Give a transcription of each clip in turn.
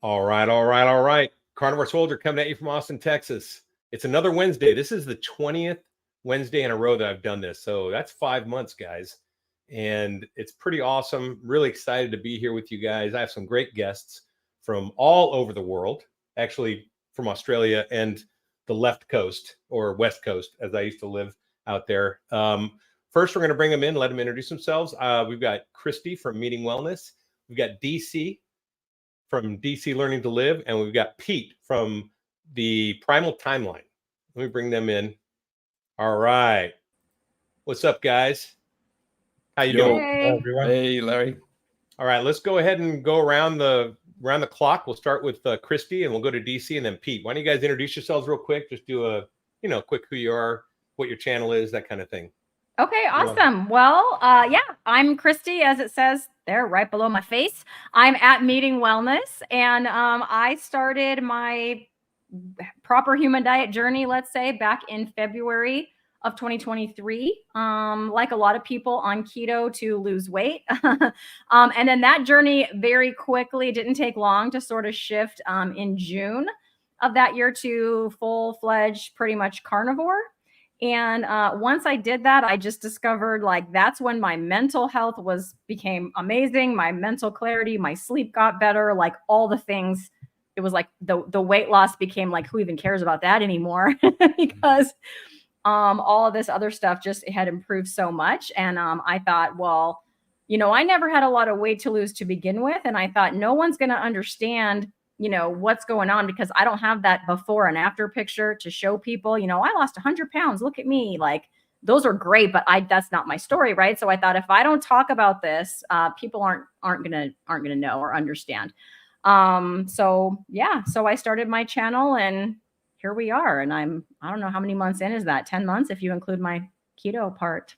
All right, all right, all right. Carnivore Soldier coming at you from Austin, Texas. It's another Wednesday. This is the 20th Wednesday in a row that I've done this. So that's 5 months, guys. And it's pretty awesome. Really excited to be here with you guys. I have some great guests from all over the world, actually from Australia and the left coast or west coast, as I used to live out there. First, we're going to bring them in, let them introduce themselves. We've got Christy from Meeting Wellness. We've got DC from DC Learning to Live, and we've got Pete from the Primal Timeline. Let me bring them in. All right. What's up, guys? How you doing? Hey, everyone. Hey, Larry. All right, let's go ahead and go around the clock. We'll start with Christy, and we'll go to DC, and then Pete. Why don't you guys introduce yourselves real quick? Just do a quick who you are, what your channel is, that kind of thing. Okay, awesome. Well, yeah, I'm Christy, as it says there right below my face. I'm at Meeting Wellness, and I started my proper human diet journey, let's say, back in February of 2023, like a lot of people on keto to lose weight. And then that journey very quickly, didn't take long to sort of shift in June of that year to full-fledged, pretty much carnivore. And once I did that, I just discovered like that's when my mental health became amazing. My mental clarity, my sleep got better, like all the things. It was like the weight loss became like, who even cares about that anymore? Because all of this other stuff just had improved so much. And I thought, well, I never had a lot of weight to lose to begin with. And I thought no one's going to understand what's going on because I don't have that before and after picture to show people, I lost 100 pounds. Look at me. Like those are great, but that's not my story. Right. So I thought if I don't talk about this, people aren't going to know or understand. So I started my channel and here we are. And I don't know how many months in is that 10 months if you include my keto part.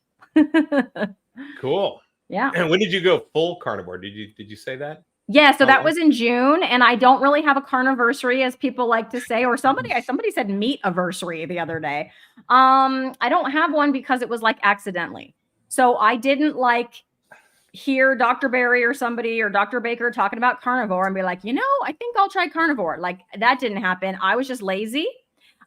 Cool. Yeah. And when did you go full carnivore? Did you say that? Yeah, so that was in June, and I don't really have a carniversary, as people like to say, or somebody said meat anniversary the other day. I don't have one because it was like accidentally. So I didn't hear Dr. Berry or somebody or Dr. Baker talking about carnivore and be like, I think I'll try carnivore. Like that didn't happen. I was just lazy.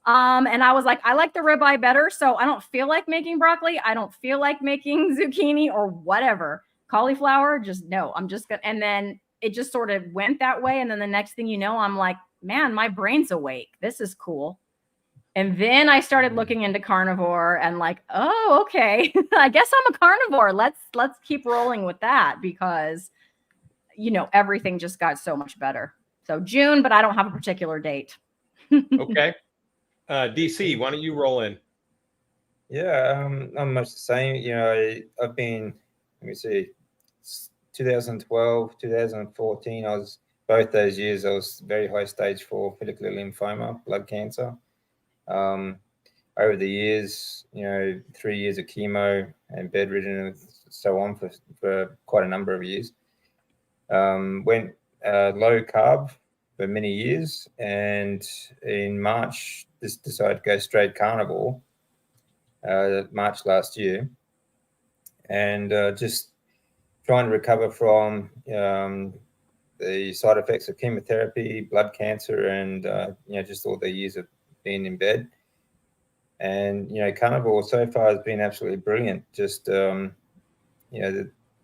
And I was like, I like the ribeye better, so I don't feel like making broccoli. I don't feel like making zucchini or whatever. Cauliflower, just no. I'm just gonna, and then it just sort of went that way. And then the next thing you know, I'm like, man, my brain's awake. This is cool. And then I started looking into carnivore and like, oh, okay. I guess I'm a carnivore. Let's keep rolling with that because, everything just got so much better. So June, but I don't have a particular date. Okay. DC, why don't you roll in? Yeah, I'm much the same. I've been, let me see, 2012, 2014, both those years, I was very high stage 4 follicular lymphoma, blood cancer. Over the years, 3 years of chemo and bedridden and so on for quite a number of years. Went low carb for many years, and in March, just decided to go straight carnivore, March last year, and just trying to recover from the side effects of chemotherapy, blood cancer, and just all the years of being in bed. And carnivore so far has been absolutely brilliant. Just the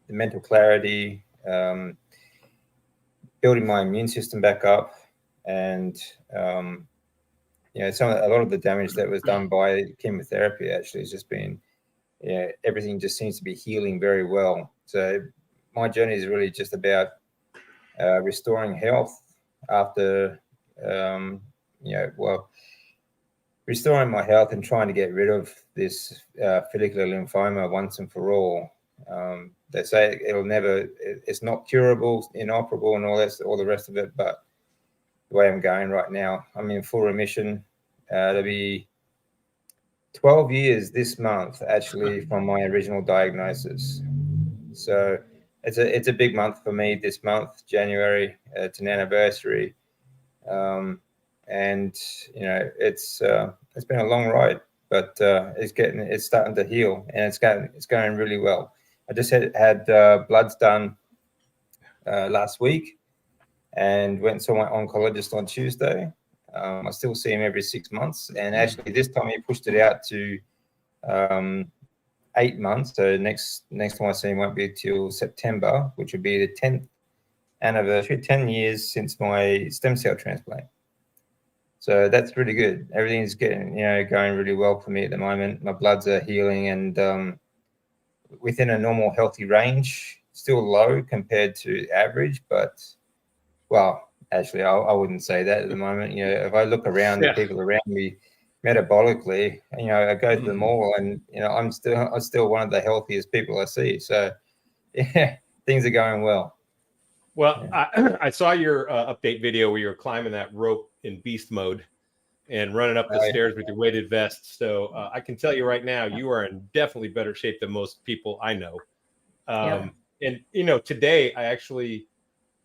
mental clarity, building my immune system back up, and a lot of the damage that was done by chemotherapy actually has just been, everything just seems to be healing very well. So my journey is really just about restoring health after, restoring my health and trying to get rid of this follicular lymphoma once and for all. They say it's not curable, inoperable, and all the rest of it. But the way I'm going right now, I'm in full remission. It'll be 12 years this month, actually, from my original diagnosis. So it's a big month for me this month, January. It's an anniversary. And it's been a long ride, but it's starting to heal, and it's going really well. I just had bloods done last week, and went and saw my oncologist on Tuesday. I still see him every 6 months, and actually this time he pushed it out to 8 months. So next time I see him won't be till September, which would be the 10th anniversary, 10 years since my stem cell transplant. So that's really good. Everything's getting, going really well for me at the moment. My bloods are healing and within a normal healthy range, still low compared to average, but well, actually I wouldn't say that at the moment. If I look around the people around me metabolically, I go to the mall and, I'm still one of the healthiest people I see. So yeah, things are going well. Well, yeah. I saw your update video where you were climbing that rope in beast mode and running up the stairs with your weighted vest. So I can tell you right now, you are in definitely better shape than most people I know. And, today I actually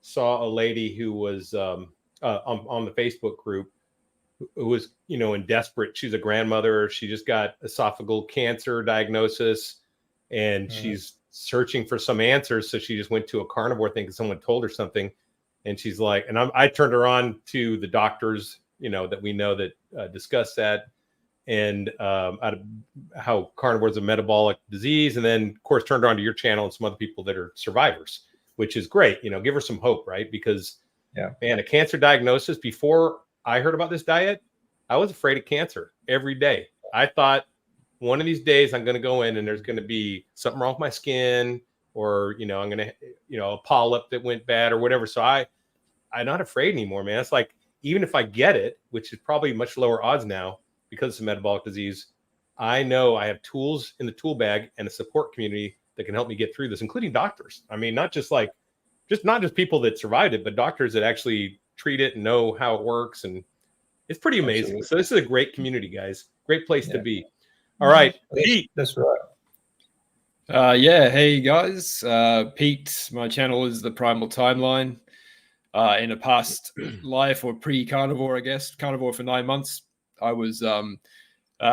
saw a lady who was on the Facebook group who was, in desperate. She's a grandmother. She just got esophageal cancer diagnosis and she's searching for some answers. So she just went to a carnivore thing because someone told her something. And she's like, and I turned her on to the doctors, that we know that discuss that and how carnivore is a metabolic disease. And then, of course, turned her on to your channel and some other people that are survivors, which is great. Give her some hope, right? Because, man, a cancer diagnosis, before I heard about this diet, I was afraid of cancer every day. I thought one of these days I'm going to go in and there's going to be something wrong with my skin or, I'm going to, a polyp that went bad or whatever. So I'm not afraid anymore, man. It's like, even if I get it, which is probably much lower odds now because it's a metabolic disease, I know I have tools in the tool bag and a support community that can help me get through this, including doctors. I mean, not just people that survived it, but doctors that actually treat it and know how it works. And it's pretty amazing. Absolutely. So this is a great community, guys. Great place to be. All right, Pete. That's right. Hey guys. Pete, my channel is the Primal Timeline. In a past life or pre-carnivore, I guess, carnivore for 9 months, I was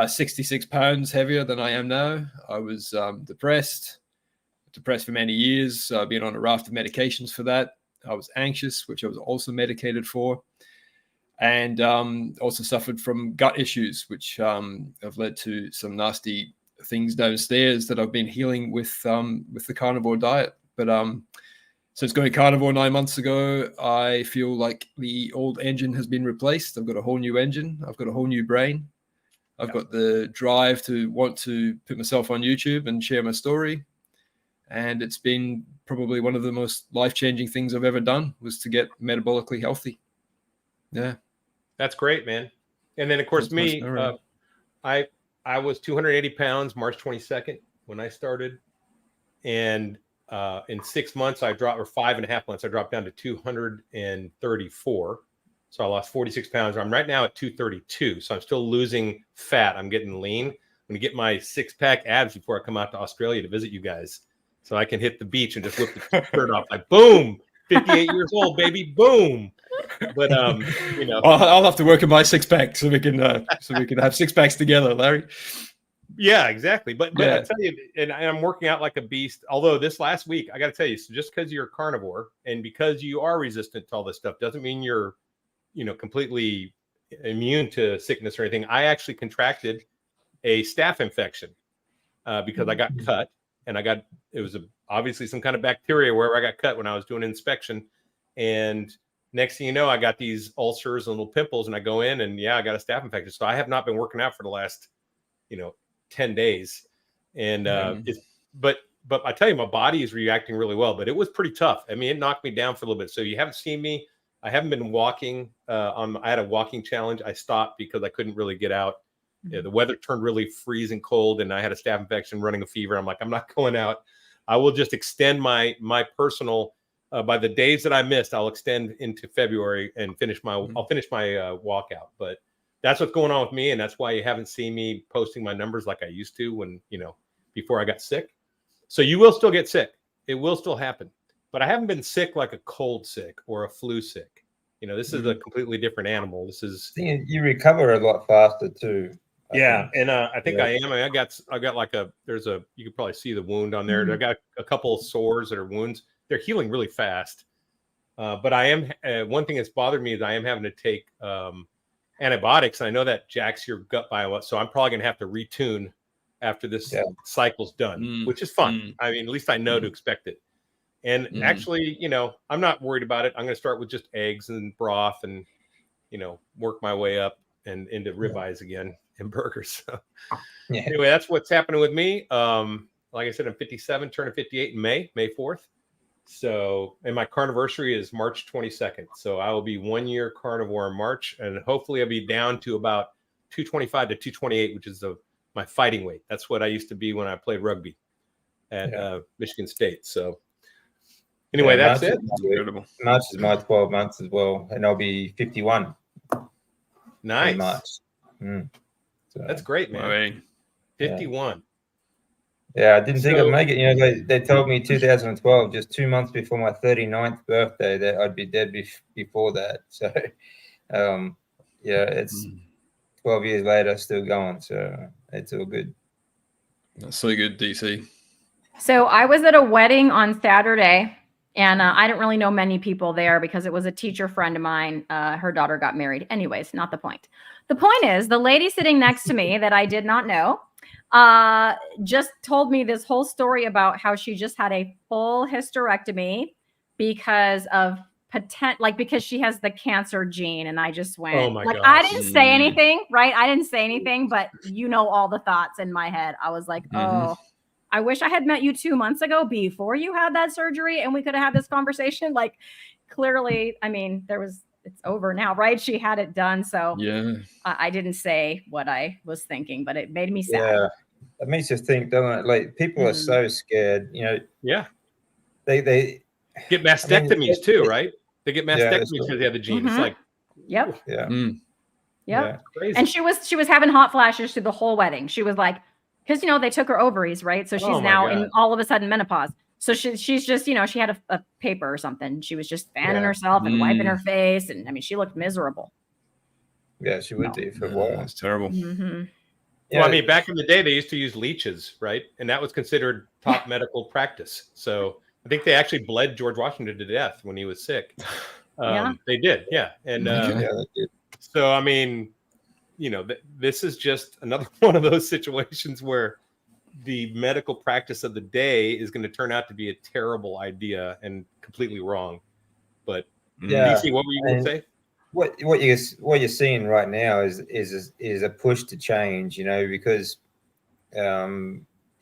66 pounds heavier than I am now. I was depressed for many years, being on a raft of medications for that. I was anxious, which I was also medicated for, and also suffered from gut issues, which have led to some nasty things downstairs that I've been healing with the carnivore diet. But since going carnivore 9 months ago, I feel like the old engine has been replaced. I've got a whole new engine. I've got a whole new brain. I've got the drive to want to put myself on YouTube and share my story. And it's been probably one of the most life-changing things I've ever done, was to get metabolically healthy. Yeah. That's great, man. And then, of course, me, I was 280 pounds March 22nd when I started. And in 6 months, or 5.5 months, I dropped down to 234. So I lost 46 pounds. I'm right now at 232. So I'm still losing fat. I'm getting lean. I'm going to get my 6-pack abs before I come out to Australia to visit you guys. So I can hit the beach and just whip the shirt off. Like, boom, 58 years old, baby, boom. But, I'll have to work on my 6-pack so we can have 6-packs together, Larry. Yeah, exactly. But I tell you, and I'm working out like a beast. Although this last week, I got to tell you, so just because you're a carnivore and because you are resistant to all this stuff doesn't mean you're, completely immune to sickness or anything. I actually contracted a staph infection because I got cut, and it was obviously some kind of bacteria wherever I got cut when I was doing an inspection. And next thing you know, I got these ulcers and little pimples, and I go in and I got a staph infection. So I have not been working out for the last, 10 days. And but I tell you, my body is reacting really well, but it was pretty tough. I mean, it knocked me down for a little bit. So you haven't seen me. I haven't been walking I had a walking challenge. I stopped because I couldn't really get out. The weather turned really freezing cold and I had a staph infection, running a fever. I'm like, I'm not going out. I will just extend my personal, by the days that I missed, I'll extend into February and I'll finish my walkout. But that's what's going on with me. And that's why you haven't seen me posting my numbers like I used to when, before I got sick. So you will still get sick. It will still happen. But I haven't been sick like a cold sick or a flu sick. This is a completely different animal. This is you recover a lot faster too. I think I am. I got like you could probably see the wound on there. I got a couple of sores that are wounds. They're healing really fast. But I am one thing that's bothered me is I am having to take antibiotics. I know that jacks your gut bio, so I'm probably gonna have to retune after this cycle's done, which is fun. I mean, at least I know to expect it. And actually, you know, I'm not worried about it. I'm going to start with just eggs and broth and, you know, work my way up and into ribeyes again and burgers. So anyway, that's what's happening with me. Like I said, I'm 57, turning 58 in May 4th. So, and my carniversary is March 22nd. So I will be 1 year carnivore in March, and hopefully I'll be down to about 225 to 228, which is my fighting weight. That's what I used to be when I played rugby at Michigan State. So anyway, that's it. March is my 12 months as well, and I'll be 51. Nice. In March. So, that's great, man. 51. Yeah, I didn't think I'd make it. You know, they told me 2012, just 2 months before my 39th birthday, that I'd be dead before that. So, it's 12 years later, still going. So it's all good. That's so good, DC. So I was at a wedding on Saturday, and I didn't really know many people there because it was a teacher friend of mine. Her daughter got married. Anyways, not the point. The point is the lady sitting next to me that I did not know just told me this whole story about how she just had a full hysterectomy because of because she has the cancer gene. And I just went, oh my gosh. I didn't say anything, right? I didn't say anything, but you know, all the thoughts in my head. I was like, oh, I wish I had met you 2 months ago before you had that surgery and we could have had this conversation. Like, clearly, I mean, it's over now, right? She had it done. So I didn't say what I was thinking, but it made me sad. Yeah, it makes you think, doesn't it? Like, people are so scared, you know. Yeah. They get mastectomies too, right? They get mastectomies because they have the gene. It's like, yep. Yeah. Crazy. And she was having hot flashes through the whole wedding. She was like, because, you know, they took her ovaries, right? So she's now in all of a sudden menopause. So she's just, you know, she had a paper or something. She was just fanning herself and wiping her face. And I mean, she looked miserable. Yeah, she would be for a while. That's terrible. Well, I mean, back in the day, they used to use leeches, right? And that was considered top medical practice. So I think they actually bled George Washington to death when he was sick. They did, yeah. And they did. So, I mean, you know, this is just another one of those situations where the medical practice of the day is going to turn out to be a terrible idea and completely wrong. But DC, what were you going to say? What you're seeing right now is a push to change, you know, because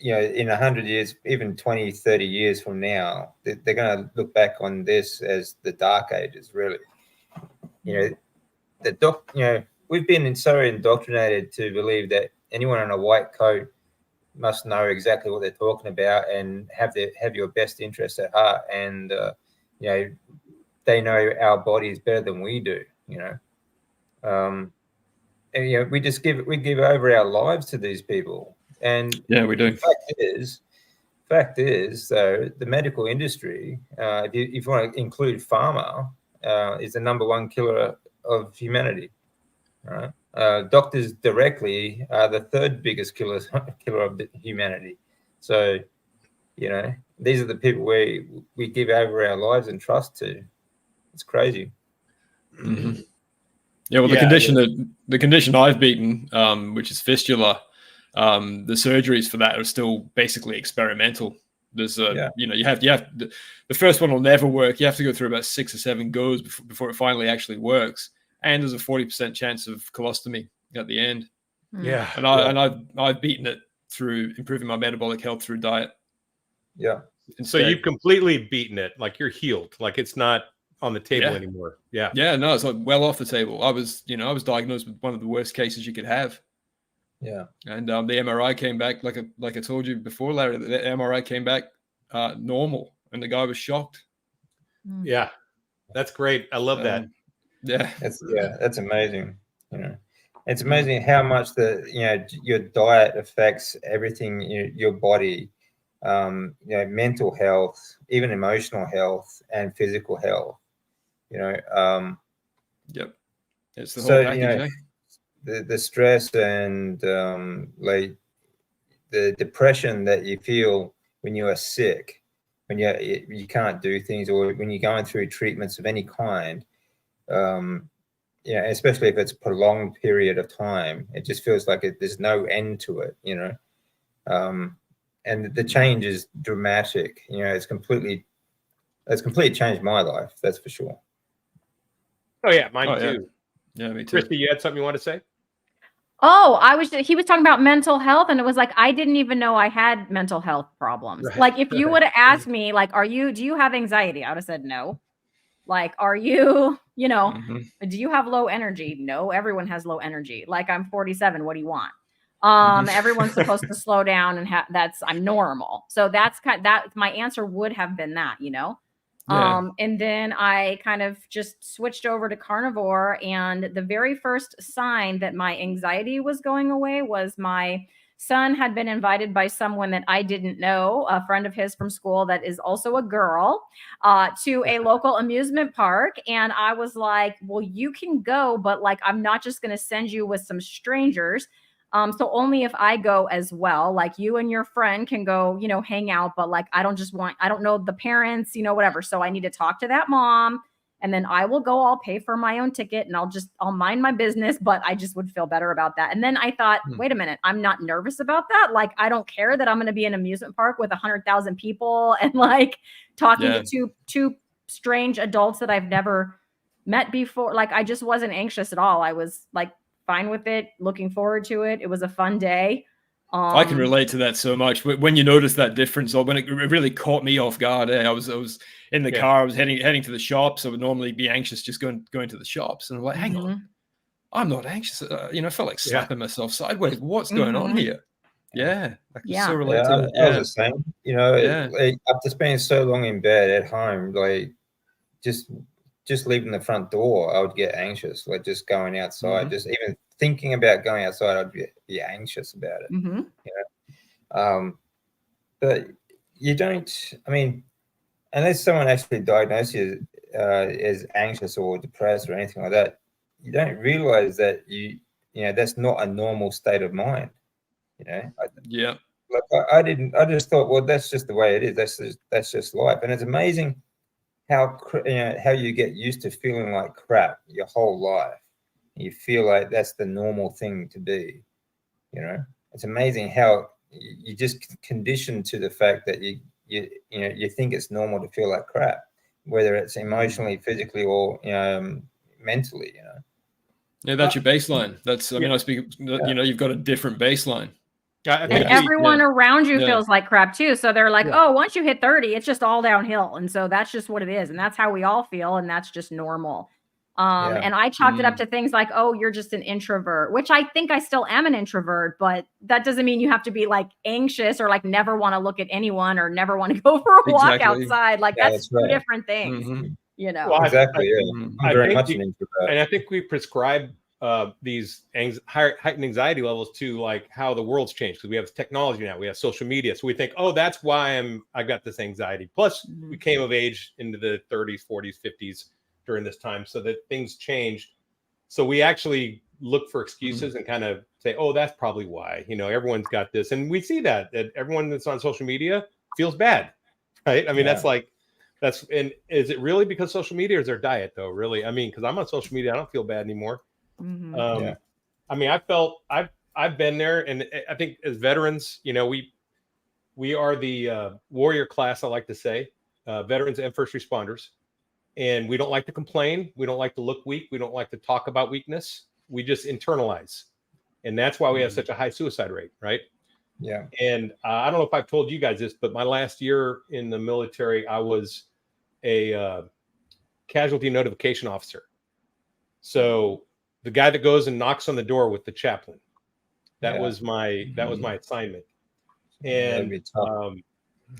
you know, in 100 years, even 20, 30 years from now, they're going to look back on this as the dark ages, really. You know, we've been so indoctrinated to believe that anyone in a white coat must know exactly what they're talking about and have your best interests at heart. And, you know, they know our bodies better than we do, you know. And, you know, we give over our lives to these people. And yeah, we do. Fact is, though, the medical industry, if you want to include pharma, is the #1 killer of humanity. Right? Doctors directly are the third biggest killer of humanity. So, you know, these are the people we give over our lives and trust to. It's crazy. Yeah, well, the condition I've beaten, which is fistula, the surgeries for that are still basically experimental. There's you know, you have the first one will never work. You have to go through about 6 or 7 goes before it finally actually works. And there's a 40% chance of colostomy at the end. Yeah, and I've beaten it through improving my metabolic health through diet. Yeah, and so you've completely beaten it. Like, you're healed. Like, it's not on the table anymore. Yeah, no, it's like well off the table. I was diagnosed with one of the worst cases you could have. Yeah, and the MRI came back like I told you before, Larry. The MRI came back normal, and the guy was shocked. Yeah, that's great. I love that. Yeah, that's amazing. You know, it's amazing how much your diet affects everything, your body, you know, mental health, even emotional health, and physical health. You know, it's the whole package. The stress and like the depression that you feel when you are sick, when you can't do things, or when you're going through treatments of any kind, especially if it's a prolonged period of time, it just feels like there's no end to it, and the change is dramatic. It's completely changed my life. That's for sure. Oh yeah, mine too. Yeah, me too. Christy, you had something you want to say? Oh, he was talking about mental health, and it was like, I didn't even know I had mental health problems. Right. Like, if you would have asked me, like, do you have anxiety? I would have said no. Like, are you, do you have low energy? No, everyone has low energy. Like, I'm 47. What do you want? Everyone's supposed to slow down, and I'm normal. So that's my answer would have been that, Yeah. And then I kind of just switched over to carnivore. And the very first sign that my anxiety was going away was my son had been invited by someone that I didn't know, a friend of his from school that is also a girl, to a local amusement park. And I was like, well, you can go, but like, I'm not just going to send you with some strangers. So only if I go as well, like you and your friend can go, hang out, but like, I don't know the parents, whatever. So I need to talk to that mom, and then I will go, I'll pay for my own ticket, and I'll mind my business, but I just would feel better about that. And then I thought, wait a minute, I'm not nervous about that. Like, I don't care that I'm going to be in an amusement park with 100,000 people and like talking to two strange adults that I've never met before. Like, I just wasn't anxious at all. I was like, fine with it, looking forward to it. It was a fun day. I can relate to that so much. When you notice that difference, or when it really caught me off guard, I was in the car. I was heading to the shops. I would normally be anxious just going to the shops, and I'm like, hang on, I'm not anxious. I felt like slapping myself sideways. What's going on here? Yeah, I can so relate to that. I was the same. After spending so long in bed at home, like just leaving the front door, I would get anxious. Like just going outside, just even thinking about going outside, I'd be anxious about it. But you don't. I mean, unless someone actually diagnoses you as anxious or depressed or anything like that, you don't realize that that's not a normal state of mind. Like I didn't. I just thought, well, that's just the way it is. That's just life, and it's amazing how you get used to feeling like crap your whole life. You feel like that's the normal thing to be. It's amazing how you just conditioned to the fact that you think it's normal to feel like crap, whether it's emotionally, physically, or mentally. Yeah, that's your baseline. That's I speak. You've got a different baseline. And everyone around you feels like crap too. So they're like, oh, once you hit 30, it's just all downhill. And so that's just what it is. And that's how we all feel. And that's just normal. And I chalked it up to things like, oh, you're just an introvert, which I think I still am an introvert, but that doesn't mean you have to be like anxious or like never want to look at anyone or never want to go for a walk outside. Like that's two different things, Well, exactly. I'm very much an introvert. And I think we prescribe these heightened anxiety levels to like how the world's changed, because we have technology now, we have social media, so we think, oh, that's why I've got this anxiety. Plus we came of age into the 30s, 40s, 50s during this time, so that things changed. So we actually look for excuses and kind of say, oh, that's probably why, everyone's got this. And we see that everyone that's on social media feels bad, right? I mean, and is it really because social media, or is their diet though? Really? I mean, because I'm on social media, I don't feel bad anymore. I mean, I've been there, and I think as veterans, we are the warrior class, I like to say, veterans and first responders, and we don't like to complain, we don't like to look weak, we don't like to talk about weakness, we just internalize, and that's why we have such a high suicide rate, right? Yeah. And I don't know if I've told you guys this, but my last year in the military, I was a casualty notification officer. So the guy that goes and knocks on the door with the chaplain, that was my assignment. And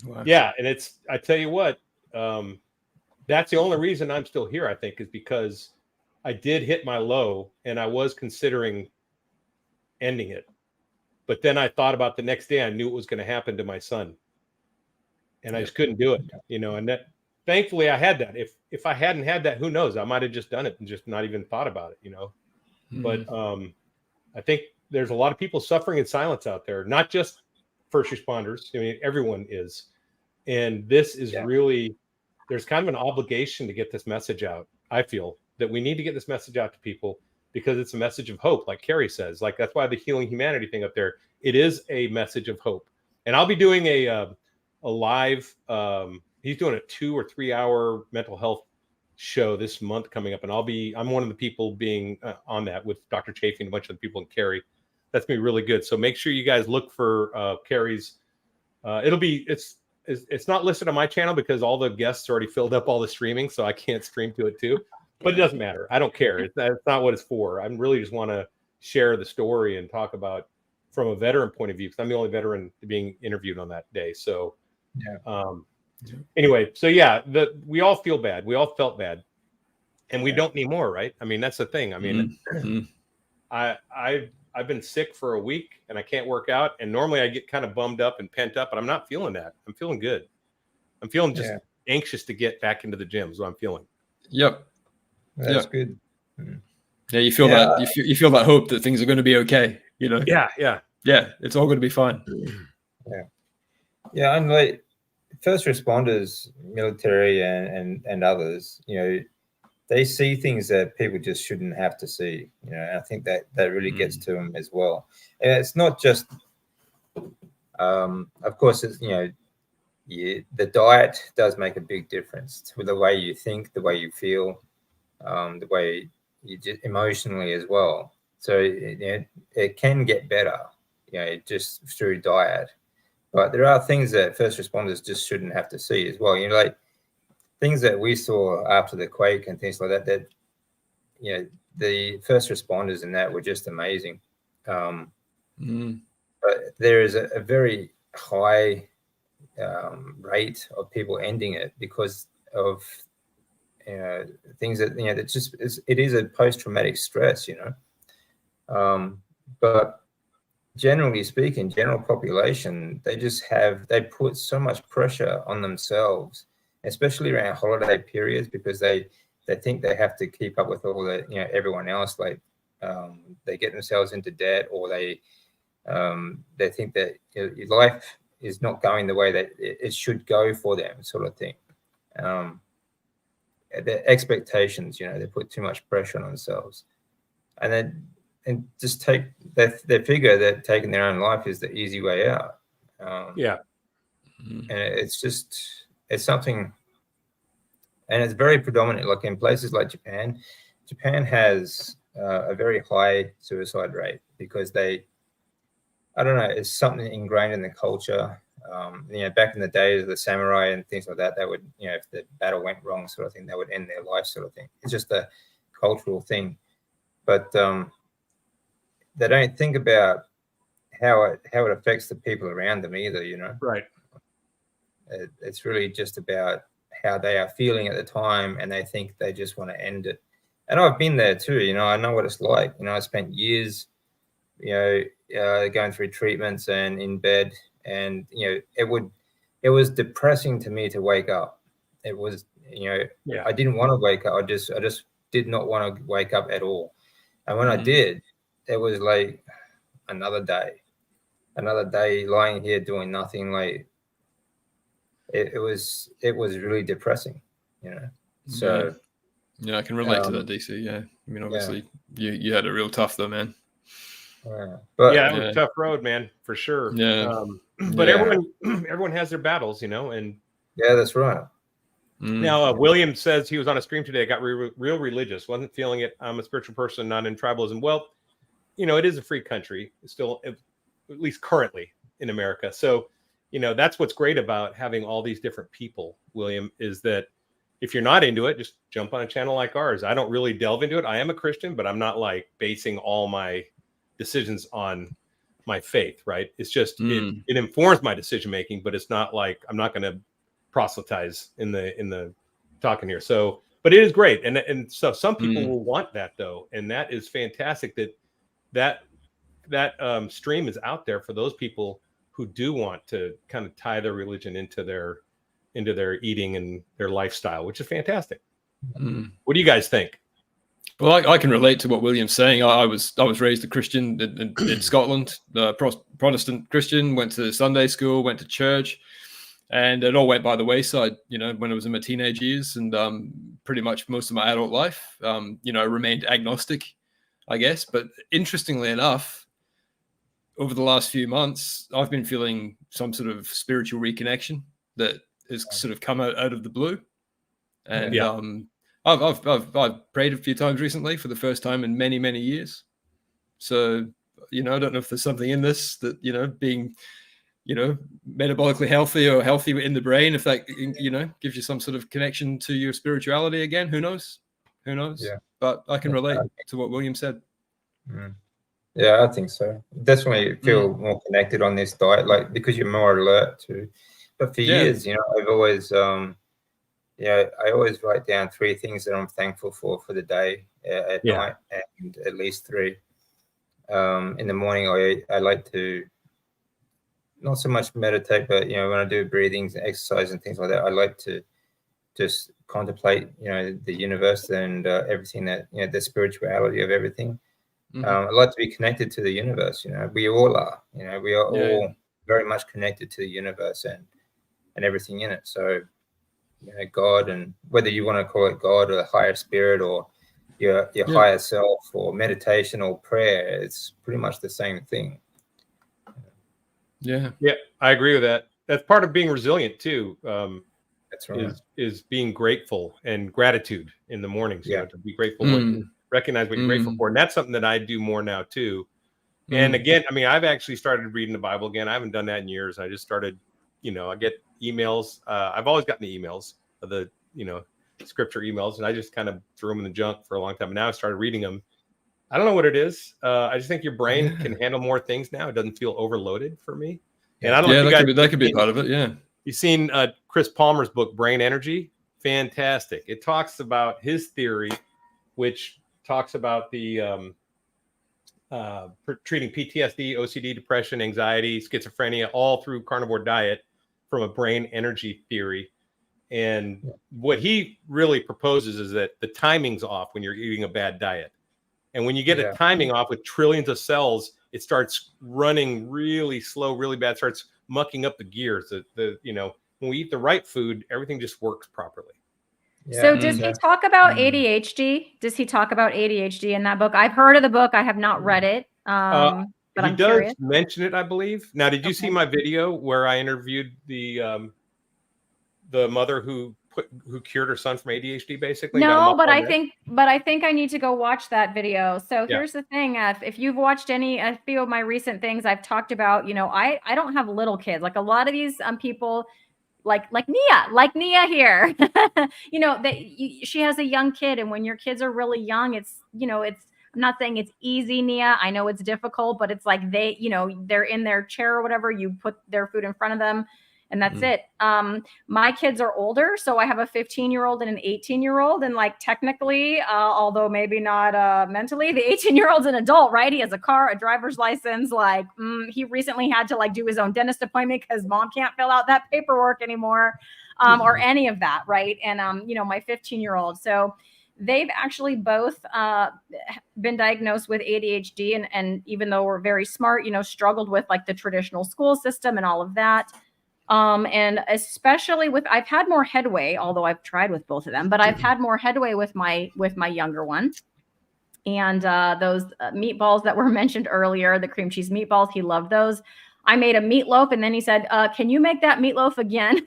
and I tell you what, that's the only reason I'm still here, I think, is because I did hit my low and I was considering ending it. But then I thought about the next day, I knew it was going to happen to my son, and I just couldn't do it, and that, thankfully I had that. If I hadn't had that, who knows, I might have just done it and just not even thought about it, But I think there's a lot of people suffering in silence out there, not just first responders. I mean, everyone is. And this is Yeah. really, there's kind of an obligation to get this message out. I feel that we need to get this message out to people because it's a message of hope, like Carrie says. Like, that's why the Healing Humanity thing up there, it is a message of hope. And I'll be doing a live, he's doing a 2 or 3 hour mental health show this month coming up. And I'm one of the people being on that with Dr. Chafee and a bunch of the people, and Carrie. That's gonna be really good. So make sure you guys look for Carrie's. It's not listed on my channel because all the guests already filled up all the streaming, so I can't stream to it too. But it doesn't matter. I don't care. That's not what it's for. I really just want to share the story and talk about from a veteran point of view, because I'm the only veteran being interviewed on that day. So, anyway, so yeah, we all feel bad. We all felt bad, and we don't need more, right? I mean, that's the thing. I mean, I've been sick for a week and I can't work out. And normally I get kind of bummed up and pent up, but I'm not feeling that. I'm feeling good. I'm feeling just anxious to get back into the gym. Is what I'm feeling. Yep. That's good. Yeah, you feel that you feel that hope that things are going to be okay. You know. Yeah. It's all going to be fine. Yeah, and like first responders, military, and others, you know, they see things that people just shouldn't have to see. You know, and I think that really gets to them as well. And it's not just, of course, it's, you know, the diet does make a big difference with the way you think, the way you feel, the way you just emotionally as well. So it can get better, you know, just through diet. But there are things that first responders just shouldn't have to see as well. You know, like things that we saw after the quake and things like that, that, you know, the first responders in that were just amazing. But there is a very high rate of people ending it because of things that, you know, that just it is a post-traumatic stress, you know. But generally speaking, general population, they put so much pressure on themselves, especially around holiday periods, because they think they have to keep up with all the, you know, everyone else. Like they get themselves into debt, or they think that, you know, life is not going the way that it should go for them, sort of thing. The expectations, you know, they put too much pressure on themselves, and just they figure that taking their own life is the easy way out. And it's something, and it's very predominant. Like in places like Japan has a very high suicide rate because I don't know, it's something ingrained in the culture. You know, back in the days of the samurai and things like that, they would, you know, if the battle went wrong, sort of thing, they would end their life, sort of thing. It's just a cultural thing, but they don't think about how it affects the people around them either, you know. Right. It's really just about how they are feeling at the time, and they think they just want to end it. And I've been there too, you know. I know what it's like. You know, I spent years, you know, going through treatments and in bed, and, you know, it was depressing to me to wake up. It was, you know, I didn't want to wake up. I just did not want to wake up at all. And when I did, it was like another day lying here doing nothing. Like it was really depressing, you know. So yeah, I can relate to that, DC. Yeah, I mean, obviously you had it real tough though, man. But it was a tough road, man, for sure. But everyone has their battles, you know. And that's right. Now, William says he was on a stream today, got real religious, wasn't feeling it. I'm a spiritual person, not in tribalism. Well, you know, it is a free country, still, at least currently in America. So, you know, that's what's great about having all these different people, William, is that if you're not into it, just jump on a channel like ours. I don't really delve into it. I am a Christian, but I'm not like basing all my decisions on my faith, right? It's just, it informs my decision-making, but it's not like, I'm not going to proselytize in the talking here. So, but it is great. And so some people will want that though. And that is fantastic that stream is out there for those people who do want to kind of tie their religion into their eating and their lifestyle, which is fantastic. What do you guys think? Well, I can relate to what William's saying. I was raised a Christian in Scotland, Protestant Christian, went to Sunday school, went to church. And it all went by the wayside, when I was in my teenage years, and pretty much most of my adult life, remained agnostic, I guess. But interestingly enough, over the last few months, I've been feeling some sort of spiritual reconnection that has sort of come out of the blue. And I've prayed a few times recently for the first time in many, many years. So, I don't know if there's something in this that, being metabolically healthy or healthy in the brain, if that, gives you some sort of connection to your spirituality again. Who knows? Yeah. But I can relate to what William said. Yeah, I think so. Definitely feel more connected on this diet, like, because you're more alert to. But for years, I've always, I always write down 3 things that I'm thankful for the day at night, and at least 3. In the morning, I like to not so much meditate, but when I do breathings, exercise, and things like that, I like to just contemplate, the universe and everything that the spirituality of everything. I like to be connected to the universe. We all are. We are all very much connected to the universe and everything in it. So, God, and whether you want to call it God or the higher spirit or your higher self or meditation or prayer, it's pretty much the same thing. Yeah, I agree with that. That's part of being resilient too. That's right. Is being grateful and gratitude in the mornings. To be grateful, recognize what you're grateful for, and that's something that I do more now too. And again, I mean, I've actually started reading the Bible again. I haven't done that in years. I just started. I get emails. I've always gotten the emails, the scripture emails, and I just kind of threw them in the junk for a long time. And now I started reading them. I don't know what it is. I just think your brain can handle more things now. It doesn't feel overloaded for me. And I don't know if that could be part of it. Yeah. You've seen Chris Palmer's book, Brain Energy. Fantastic. It talks about his theory, which talks about the treating PTSD, OCD, depression, anxiety, schizophrenia, all through carnivore diet from a brain energy theory. And what he really proposes is that the timing's off when you're eating a bad diet. And when you get a timing off with trillions of cells, it starts running really slow, really bad, starts mucking up the gears. When we eat the right food, everything just works properly. Yeah, so does he talk about ADHD? Does he talk about ADHD in that book? I've heard of the book. I have not read it. But he does mention it, I believe. Now, did you see my video where I interviewed the mother who cured her son from ADHD, basically? No, but I think I need to go watch that video. So here's the thing: if you've watched a few of my recent things, I've talked about. I don't have little kids. Like a lot of these people, like Nia here. She has a young kid, and when your kids are really young, it's I'm not saying it's easy, Nia. I know it's difficult, but it's like they're in their chair or whatever. You put their food in front of them. And that's it. My kids are older. So I have a 15-year-old and an 18-year-old. And like technically, although maybe not mentally, the 18-year-old's an adult, right? He has a car, a driver's license. Like he recently had to do his own dentist appointment because mom can't fill out that paperwork anymore or any of that, right? And, my 15-year-old. So they've actually both been diagnosed with ADHD. And even though we're very smart, struggled with like the traditional school system and all of that. And especially I've had more headway, although I've tried with both of them, but I've had more headway with my younger one. And those meatballs that were mentioned earlier, the cream cheese meatballs, he loved those. I made a meatloaf, and then he said, can you make that meatloaf again?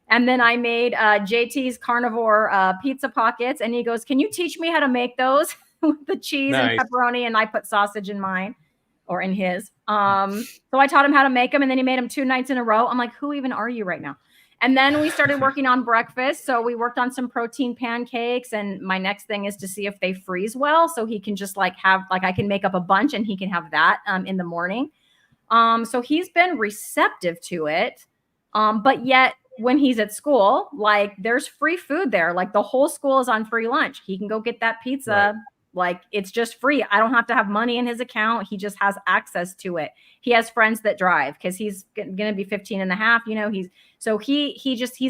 And then I made JT's carnivore pizza pockets, and he goes, can you teach me how to make those with the cheese and pepperoni? And I put sausage in mine. Or in his. So I taught him how to make them, and then he made them 2 nights in a row. I'm like, who even are you right now? And then we started working on breakfast. So we worked on some protein pancakes, and my next thing is to see if they freeze well. So he can just I can make up a bunch and he can have that in the morning. So he's been receptive to it. But yet when he's at school, there's free food there. Like the whole school is on free lunch. He can go get that pizza. Right. Like it's just free. I don't have to have money in his account. He just has access to it. He has friends that drive because he's going to be 15 and a half. He's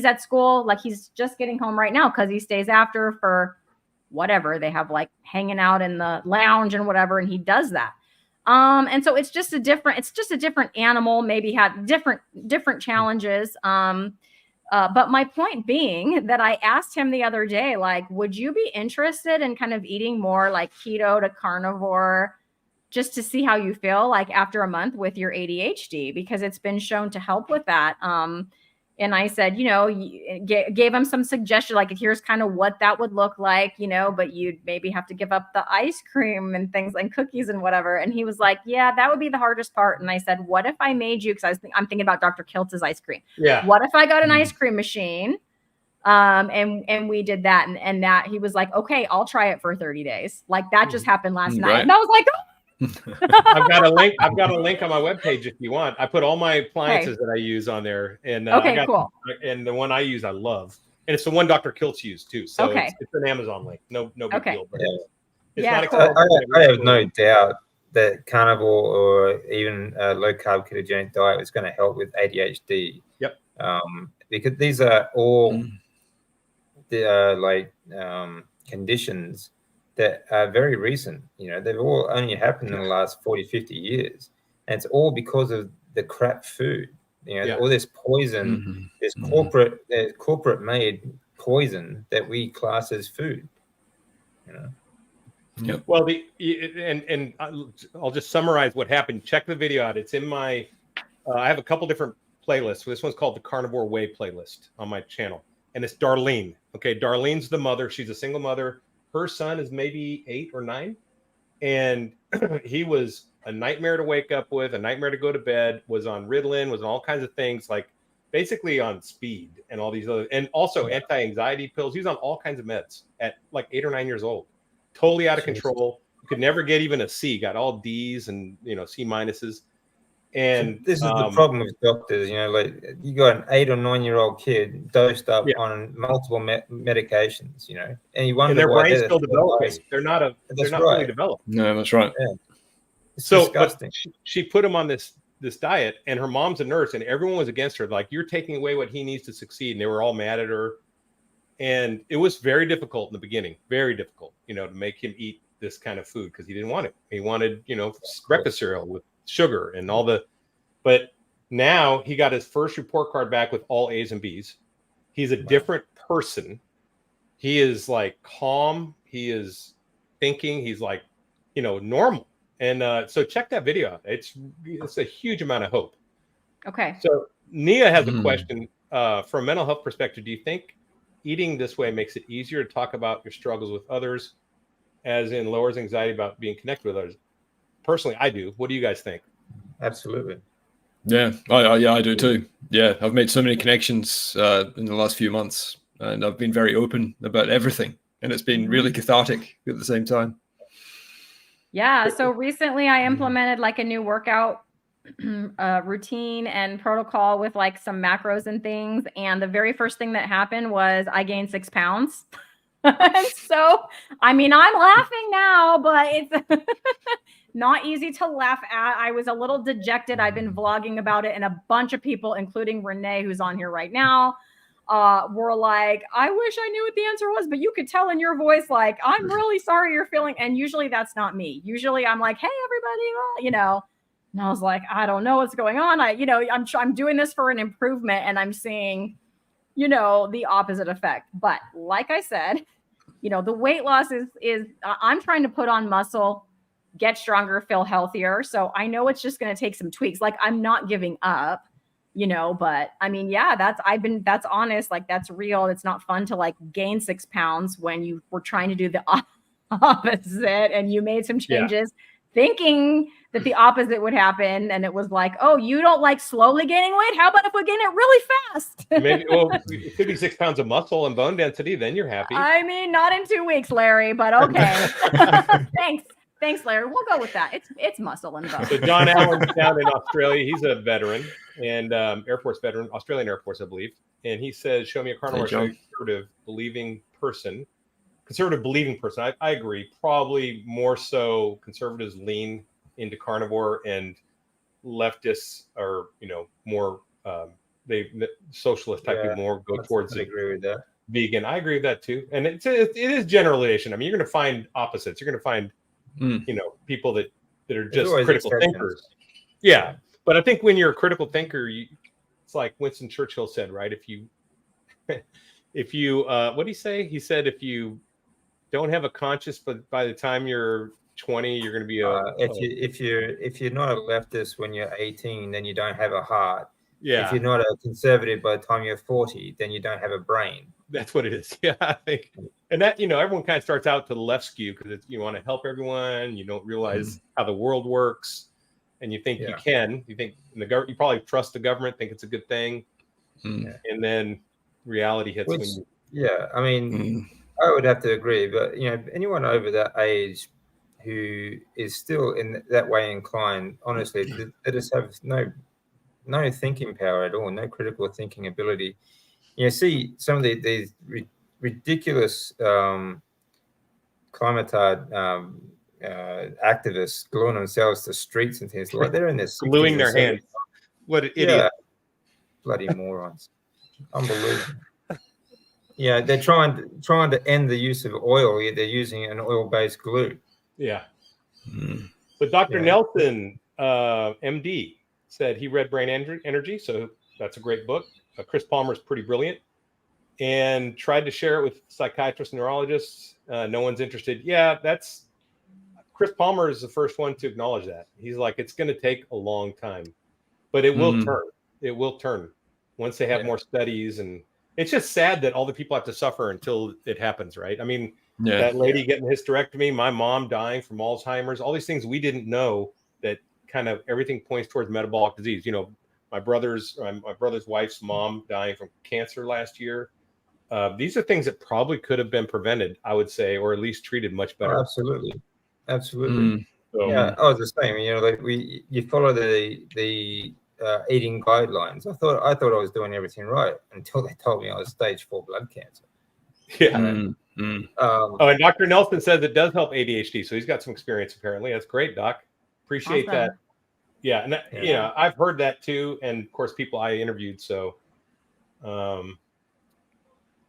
at school. Like he's just getting home right now because he stays after for whatever they have, like hanging out in the lounge and whatever. And he does that. And so it's just a different animal, maybe had different challenges. But my point being that I asked him the other day, like, would you be interested in kind of eating more like keto to carnivore just to see how you feel like after a month with your ADHD? Because it's been shown to help with that. And I said, gave him some suggestion, like, here's kind of what that would look like, but you'd maybe have to give up the ice cream and things like cookies and whatever. And he was like, yeah, that would be the hardest part. And I said, what if I made you, because I'm thinking about Dr. Kiltz's ice cream. Yeah. What if I got an ice cream machine? And we did that. And that he was like, okay, I'll try it for 30 days. Like that just happened last night. And I was like, oh. I've got a link on my webpage if you want. I put all my appliances that I use on there, and cool. And the one I use I love, and it's the one Dr. Kiltz used too. So it's an Amazon link. No big deal. But it's not cool. I have no doubt that carnivore or even a low carb ketogenic diet is going to help with ADHD. Yep. Because these are all conditions that are very recent. They've all only happened in the last 40, 50 years. And it's all because of the crap food. All this poison, this corporate made poison that we class as food. Yep. Well, and I'll just summarize what happened. Check the video out. It's in my I have a couple different playlists. This one's called the Carnivore Way playlist on my channel. And it's Darlene. Okay, Darlene's the mother. She's a single mother. Her son is maybe 8 or 9, and he was a nightmare to wake up with, a nightmare to go to bed, was on Ritalin, was on all kinds of things, like basically on speed and all these other, and also anti-anxiety pills. He was on all kinds of meds at like 8 or 9 years old, totally out of control. Could never get even a C, got all D's and C minuses. And this is the problem with doctors, like you got an 8 or 9-year-old kid dosed up on multiple medications, and you wonder and their why brain's still developing. They're not fully developed. No, that's right. Yeah. It's so disgusting. She put him on this diet, and her mom's a nurse, and everyone was against her. Like, you're taking away what he needs to succeed. And they were all mad at her. And it was very difficult in the beginning, very difficult, to make him eat this kind of food because he didn't want it. He wanted, breakfast cereal with sugar and all but now he got his first report card back with all A's and B's. He's a different person. He is like calm. He is thinking. He's like, normal. And so check that video out. It's a huge amount of hope. Okay. So Nia has a question from a mental health perspective. Do you think eating this way makes it easier to talk about your struggles with others, as in lowers anxiety about being connected with others? Personally, I do. What do you guys think? Absolutely. Yeah, I do too. Yeah, I've made so many connections in the last few months, and I've been very open about everything, and it's been really cathartic at the same time. Yeah, so recently I implemented like a new workout routine and protocol with like some macros and things, and the very first thing that happened was I gained 6 pounds. So, I'm laughing now, but it's not easy to laugh at. I was a little dejected. I've been vlogging about it, and a bunch of people, including Renee, who's on here right now, were like, I wish I knew what the answer was, but you could tell in your voice, like, I'm really sorry you're feeling. And usually that's not me. Usually I'm like, hey, everybody, and I was like, I don't know what's going on. I'm doing this for an improvement, and I'm seeing, the opposite effect. But like I said, the weight loss is I'm trying to put on muscle, get stronger, feel healthier. So I know it's just going to take some tweaks. Like, I'm not giving up, but that's honest. Like, that's real. It's not fun to like gain 6 pounds when you were trying to do the opposite and you made some changes thinking that the opposite would happen. And it was like, oh, you don't like slowly gaining weight? How about if we gain it really fast? Maybe, it could be 6 pounds of muscle and bone density. Then you're happy. Not in 2 weeks, Larry, but okay. Thanks, Larry. We'll go with that. It's muscle and bone. So John Allen's down in Australia. He's a veteran and Air Force veteran, Australian Air Force, I believe. And he says, show me a carnivore conservative believing person. I agree. Probably more so conservatives lean into carnivore, and leftists are, more socialist type people more go towards vegan. I agree with that too. And it is generalization. You're going to find opposites. You're going to find people that are just critical thinkers. Yeah. But I think when you're a critical thinker, it's like Winston Churchill said, right? If you if you what did he say? He said if you don't have a conscience, but by the time you're 20, you're going to be if you're not a leftist when you're 18, then you don't have a heart. yeah. If you're not a conservative by the time you're 40, then you don't have a brain. That's what it is. Yeah, I think, and that everyone kind of starts out to the left skew because you want to help everyone. You don't realize how the world works, and you think you can. You think the government. You probably trust the government, think it's a good thing, and then reality hits. I mean, I would have to agree. But anyone over that age who is still in that way inclined, honestly, they just have no thinking power at all, no critical thinking ability. See some of these ridiculous climatard activists gluing themselves to streets and things like they're in this gluing their hands. What an idiot! Bloody morons, unbelievable. They're trying to end the use of oil. Yet they're using an oil-based glue. Yeah. But Dr. Nelson, MD, said he read Brain Energy, so that's a great book. Chris Palmer is pretty brilliant, and tried to share it with psychiatrists and neurologists. No one's interested. Yeah, that's Chris Palmer is the first one to acknowledge that. He's like, it's going to take a long time, but it will turn. It will turn once they have more studies. And it's just sad that all the people have to suffer until it happens, right? I mean, that lady getting a hysterectomy, my mom dying from Alzheimer's, all these things we didn't know, that kind of everything points towards metabolic disease. My brother's wife's mom dying from cancer last year. These are things that probably could have been prevented, I would say, or at least treated much better. Oh, absolutely. So, I was the same. You follow the eating guidelines. I thought I was doing everything right until they told me I was stage 4 blood cancer. Yeah. And Dr. Nelson says it does help ADHD, so he's got some experience apparently. That's great, Doc. Appreciate that. Yeah, and that, I've heard that too, and of course, people I interviewed. So,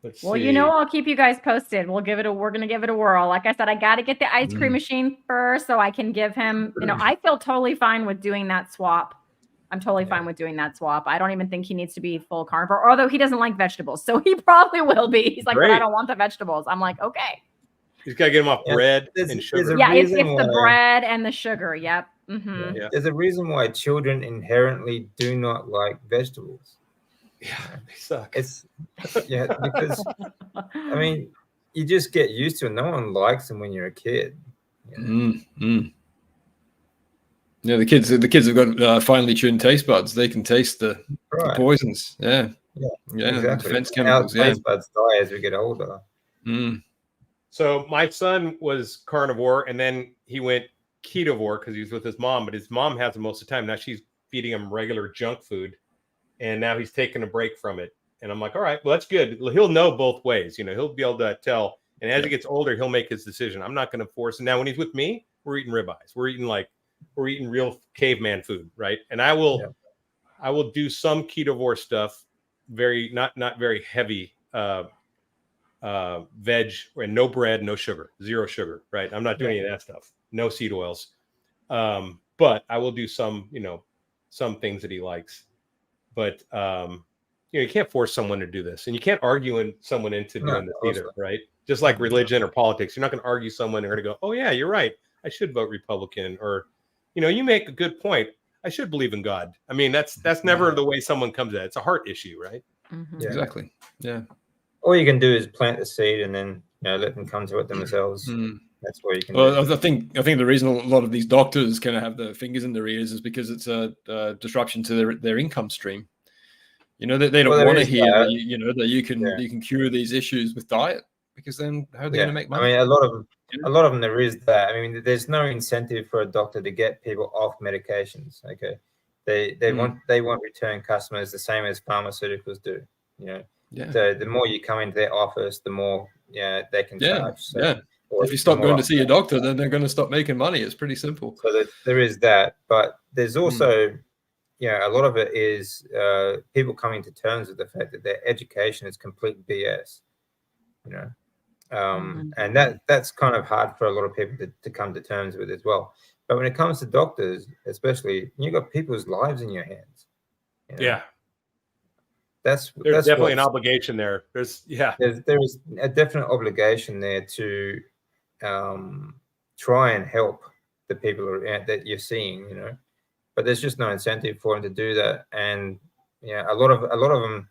let's see. I'll keep you guys posted. We're gonna give it a whirl. Like I said, I got to get the ice cream machine first, so I can give him. I feel totally fine with doing that swap. I'm totally fine with doing that swap. I don't even think he needs to be full carnivore, although he doesn't like vegetables, so he probably will be. He's like, but I don't want the vegetables. I'm like, okay. He's got to get him off bread and sugar. Yeah, it's the bread and the sugar. Yep. There's a reason why children inherently do not like vegetables. Yeah, they suck. It's because I mean, you just get used to it. No one likes them when you're a kid. Yeah, the kids have got finely tuned taste buds. They can taste the poisons. Yeah, exactly. Defense chemicals. Our taste buds die as we get older. So my son was carnivore, and then he went ketovore because he was with his mom. But his mom has him most of the time. Now she's feeding him regular junk food, and now he's taking a break from it. And I'm like, all right, well, that's good. He'll know both ways. He'll be able to tell. And as he gets older, he'll make his decision. I'm not going to force him. Now, when he's with me, we're eating ribeyes. We're eating real caveman food, right? And I will do some ketovore stuff, not very heavy veg, and no bread, no sugar, 0 sugar, right? I'm not doing any of that stuff. No seed oils. But I will do some things that he likes. But you can't force someone to do this, and you can't argue someone into doing this either, right? Just like religion or politics, you're not going to argue someone and they're going to go, "Oh yeah, you're right. I should vote Republican," or you make a good point. I should believe in God. I mean, that's never the way someone comes at it. It's a heart issue, right? Yeah. Exactly. Yeah. All you can do is plant the seed and then let them come to it themselves. That's what you can do. Well, I think the reason a lot of these doctors kind of have their fingers in their ears is because it's a disruption to their income stream. They don't want to hear that, that you can cure these issues with diet, because then how are they going to make money? I mean, a lot of them there is that. I mean, there's no incentive for a doctor to get people off medications. Okay, they want return customers the same as pharmaceuticals do. So the more you come into their office, the more they can charge. So, if you stop going to see your doctor, then they're going to stop making money. It's pretty simple. So there is that, but there's also a lot of it is people coming to terms with the fact that their education is complete BS. And that's kind of hard for a lot of people to come to terms with as well. But when it comes to doctors, especially, you've got people's lives in your hands. That's definitely an what's- obligation there. there is a definite obligation there to try and help the people that you're seeing, you know, but there's just no incentive for them to do that. And yeah, a lot of them,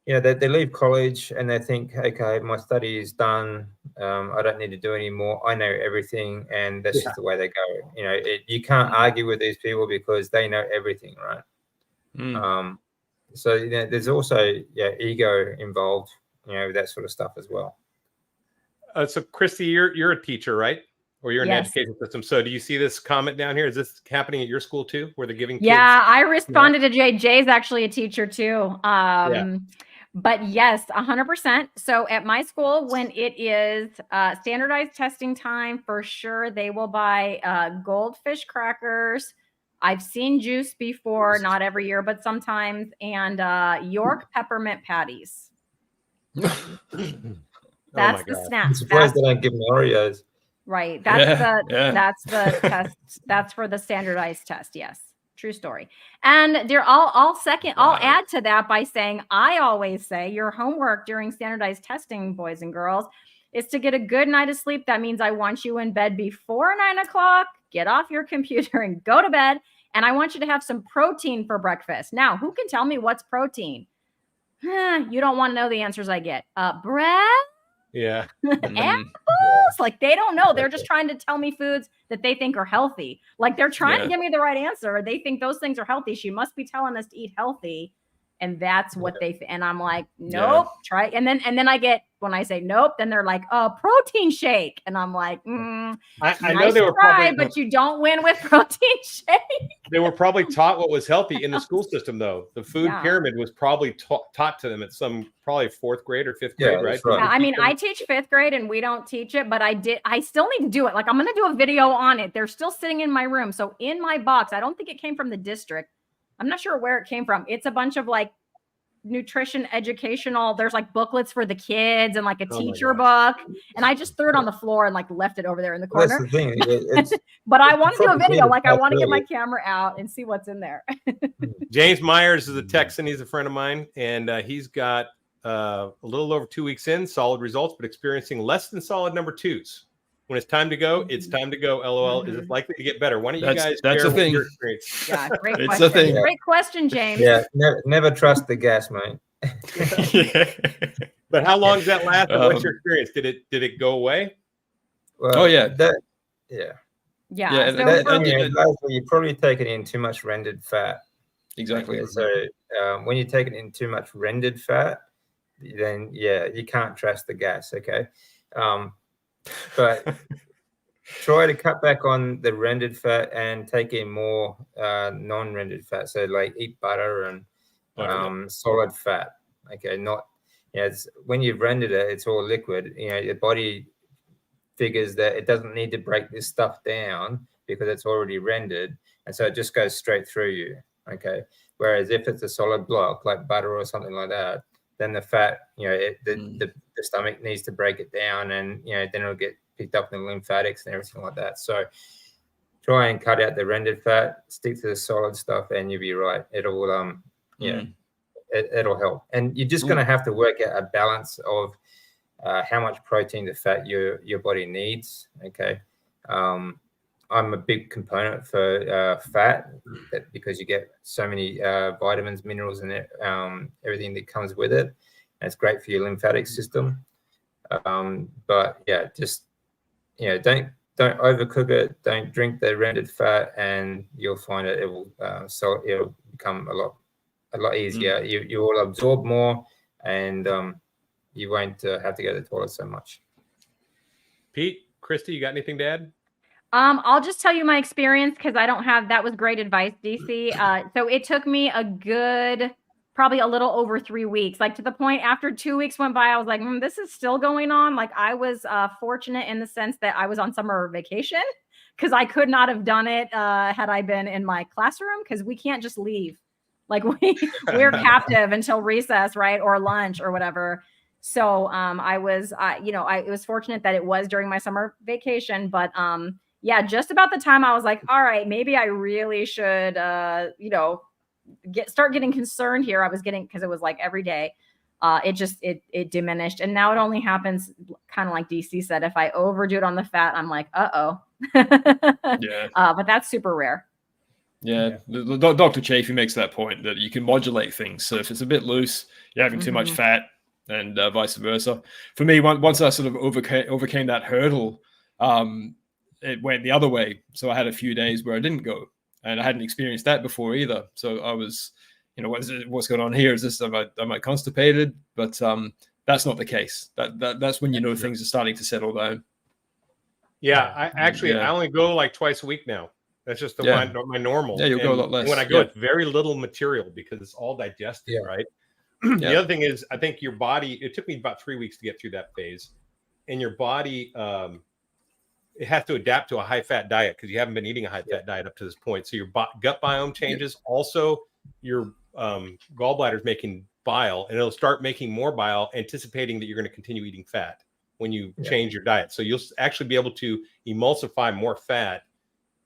you know, they leave college and they think, okay, my study is done. I don't need to do any more. I know everything, and that's just the way they go. You know, you can't argue with these people because they know everything, right? So you know, there's also ego involved, you know, that sort of stuff as well. So Christy, you're a teacher, right? Or you're in the Yes. education system. So do you see this comment down here? Is this happening at your school too, where they're giving Yeah, kids? I responded to Jay. Jay's actually a teacher too. But yes, 100%. So at my school, when it is standardized testing time, for sure, they will buy goldfish crackers. I've seen juice before, not every year, but sometimes, and York peppermint patties. That's the snack. I'm surprised they don't give them Oreos. Right. That's Yeah, the test. That's for the standardized test. Yes. True story. And they're I'll add to that by saying, I always say your homework during standardized testing, boys and girls, is to get a good night of sleep. That means I want you in bed before 9 o'clock, get off your computer and go to bed. And I want you to have some protein for breakfast. Now, who can tell me what's protein? You don't want to know the answers I get. Bread? Yeah. Apples? Like, they don't know. They're just trying to tell me foods that they think are healthy. Like, they're trying to give me the right answer. They think those things are healthy. She must be telling us to eat healthy. And that's what and I'm like, nope, try. And then I get, when I say nope, then they're like, protein shake. And I'm like, I know they were probably, but you don't win with protein shake. They were probably taught what was healthy in the school system, though. The food pyramid was probably taught to them at some probably 4th grade or 5th grade, right? Yeah, I mean, I teach 5th grade and we don't teach it, but I still need to do it. Like, I'm going to do a video on it. They're still sitting in my room. So in my box, I don't think it came from the district. I'm not sure where it came from. It's a bunch of like nutrition educational. There's like booklets for the kids and like a teacher book. And I just threw it on the floor and like left it over there in the corner. That's the thing. But I want to do a video. Like, I want to get my camera out and see what's in there. James Myers is a Texan. He's a friend of mine, and he's got a little over 2 weeks in, solid results, but experiencing less than solid number 2s. When it's time to go, it's time to go. LOL. Is it likely to get better? Why don't you guys that's share a thing. Your experience? Yeah, great It's question. a thing. Great question, James. Yeah, never trust the gas, mate. But how long does that last? And what's your experience? Did it go away? Well, Yeah. You're probably taking in too much rendered fat. Exactly. Okay, so when you're taking in too much rendered fat, then you can't trust the gas. Okay. But try to cut back on the rendered fat and take in more non-rendered fat. So like eat butter and solid fat. Okay, not it's when you've rendered it, it's all liquid. You know, your body figures that it doesn't need to break this stuff down because it's already rendered, and so it just goes straight through you. Okay, whereas if it's a solid block like butter or something like that, then the fat, the stomach needs to break it down, and then it'll get picked up in the lymphatics and everything like that. So try and cut out the rendered fat, stick to the solid stuff, and you'll be right. It'll it'll help. And you're just going to have to work out a balance of how much protein to fat your body needs. Okay. I'm a big component for fat because you get so many vitamins, minerals, and everything that comes with it. And it's great for your lymphatic system. But yeah, just don't overcook it. Don't drink the rendered fat, and you'll find it will it'll become a lot easier. You will absorb more, and you won't have to go to the toilet so much. Pete, Christy, you got anything to add? I'll just tell you my experience because I don't have, that was great advice, DC. So it took me a good, probably a little over 3 weeks, like to the point after 2 weeks went by, I was like, this is still going on. Like I was fortunate in the sense that I was on summer vacation because I could not have done it had I been in my classroom because we can't just leave. Like we're captive until recess, right? Or lunch or whatever. So I was, it was fortunate that it was during my summer vacation, but yeah, just about the time I was like, all right, maybe I really should, start getting concerned here. I was getting, because it was like every day. It diminished, and now it only happens kind of like DC said. If I overdo it on the fat, I'm like, Yeah. But that's super rare. Yeah, Dr. Chafee makes that point that you can modulate things. So if it's a bit loose, you're having too much fat, and vice versa. For me, once I sort of overcame that hurdle, it went the other way. So I had a few days where I didn't go, and I hadn't experienced that before either. So I was, what's going on here? Is this am I constipated? But that's not the case. That's when things are starting to settle down. Yeah, I only go like twice a week now. That's just my normal. Yeah, you'll go a lot less. When I go, it's very little material because it's all digested, right? The other thing is, I think your body, it took me about 3 weeks to get through that phase. And your body, it has to adapt to a high-fat diet because you haven't been eating a high-fat diet up to this point. So your gut biome changes. Also, your gallbladder's making bile, and it'll start making more bile, anticipating that you're going to continue eating fat when you change your diet. So you'll actually be able to emulsify more fat.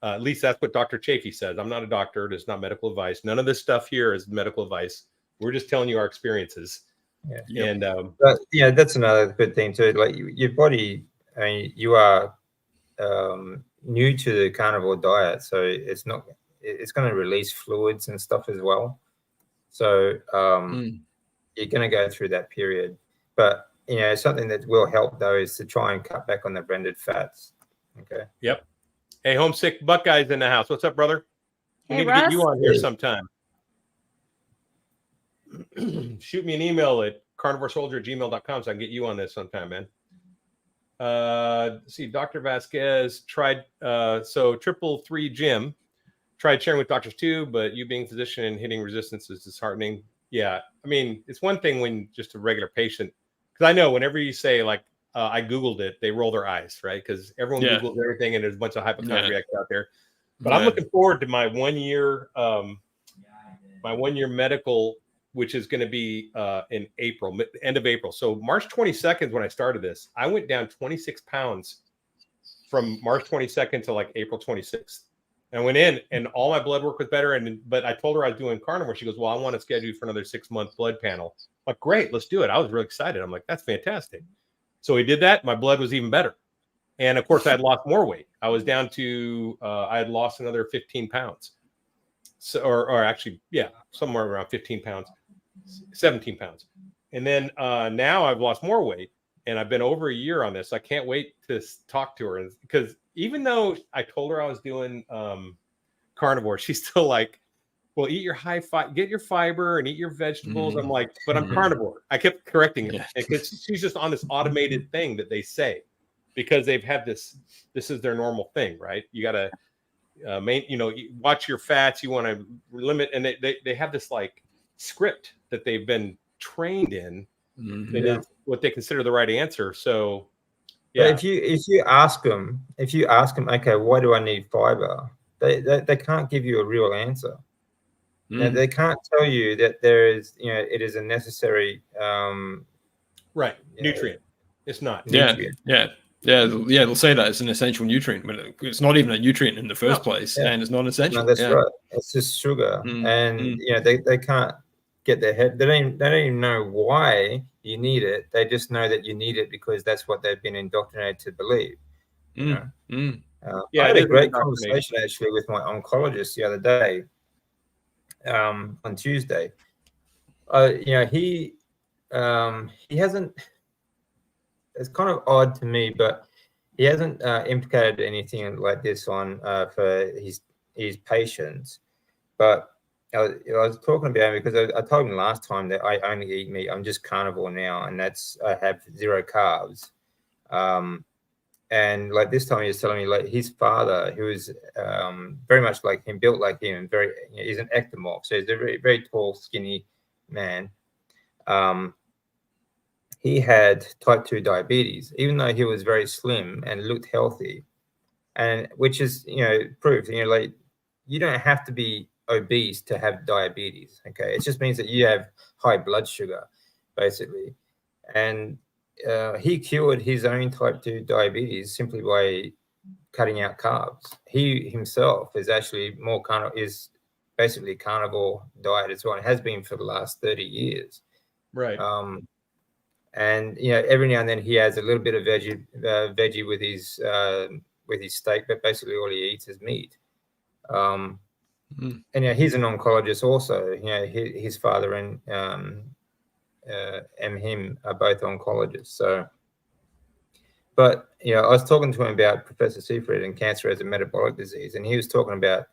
At least that's what Dr. Chafee says. I'm not a doctor. It's not medical advice. None of this stuff here is medical advice. We're just telling you our experiences. Yeah. And that's another good thing too. Like your body, I mean, you are new to the carnivore diet, so it's going to release fluids and stuff as well. So you're going to go through that period. But something that will help though is to try and cut back on the blended fats. Okay. Yep. Hey, homesick Buckeyes in the house. What's up, brother? We need to get you on here sometime. Shoot me an email at carnivoresoldier@gmail.com so I can get you on this sometime, man. See, Dr. Vasquez tried, so 333 Gym tried sharing with doctors too, but you being a physician and hitting resistance is disheartening. Yeah, I mean, it's one thing when just a regular patient, because I know whenever you say like, I Googled it, they roll their eyes, right? Because everyone Googles everything and there's a bunch of hypochondriacs out there. But I'm looking forward to my 1 year, medical, which is going to be in April, end of April. So March 22nd, when I started this, I went down 26 pounds from March 22nd to like April 26th. And I went in and all my blood work was better. But I told her I was doing carnivore. She goes, well, I want to schedule you for another 6-month blood panel. I'm like, great, let's do it. I was really excited. I'm like, that's fantastic. So we did that. My blood was even better. And of course, I had lost more weight. I was down to, I had lost another 15 pounds. So, or actually, somewhere around 15 pounds, 17 pounds. And then now I've lost more weight and I've been over a year on this. I can't wait to talk to her. Because even though I told her I was doing carnivore, she's still like, well, eat your get your fiber and eat your vegetables. I'm like, but I'm carnivore. I kept correcting her because she's just on this automated thing that they say because they've had this is their normal thing, right? You got to watch your fats. You want to limit, and they have this like script that they've been trained in. That is what they consider the right answer. So, yeah. But if you ask them, okay, why do I need fiber? They can't give you a real answer. They can't tell you that there is, it is a necessary nutrient. It's not. Nutrient. They'll say that it's an essential nutrient, but it's not even a nutrient in the first place, and it's not essential. No, that's right. It's just sugar, and they can't get their head. They don't even know why you need it. They just know that you need it because that's what they've been indoctrinated to believe. I had a great conversation actually with my oncologist the other day. On Tuesday, he hasn't. It's kind of odd to me, but he hasn't implicated anything like this on for his patients. But I was talking about him because I told him last time that I only eat meat. I'm just carnivore now, and I have 0 carbs. And like this time, he was telling me like his father, who is very much like him, built like him, and he's an ectomorph, so he's a very, very tall, skinny man. He had type 2 diabetes, even though he was very slim and looked healthy, and which is proof. Like you don't have to be obese to have diabetes. Okay, it just means that you have high blood sugar, basically, and he cured his own type 2 diabetes simply by cutting out carbs. He himself is actually more basically carnivore diet as well. It has been for the last 30 years. Right. And every now and then he has a little bit of veggie with his steak, but basically all he eats is meat. And he's an oncologist also. His father and him are both oncologists. So, but I was talking to him about Professor Seifried and cancer as a metabolic disease, and he was talking about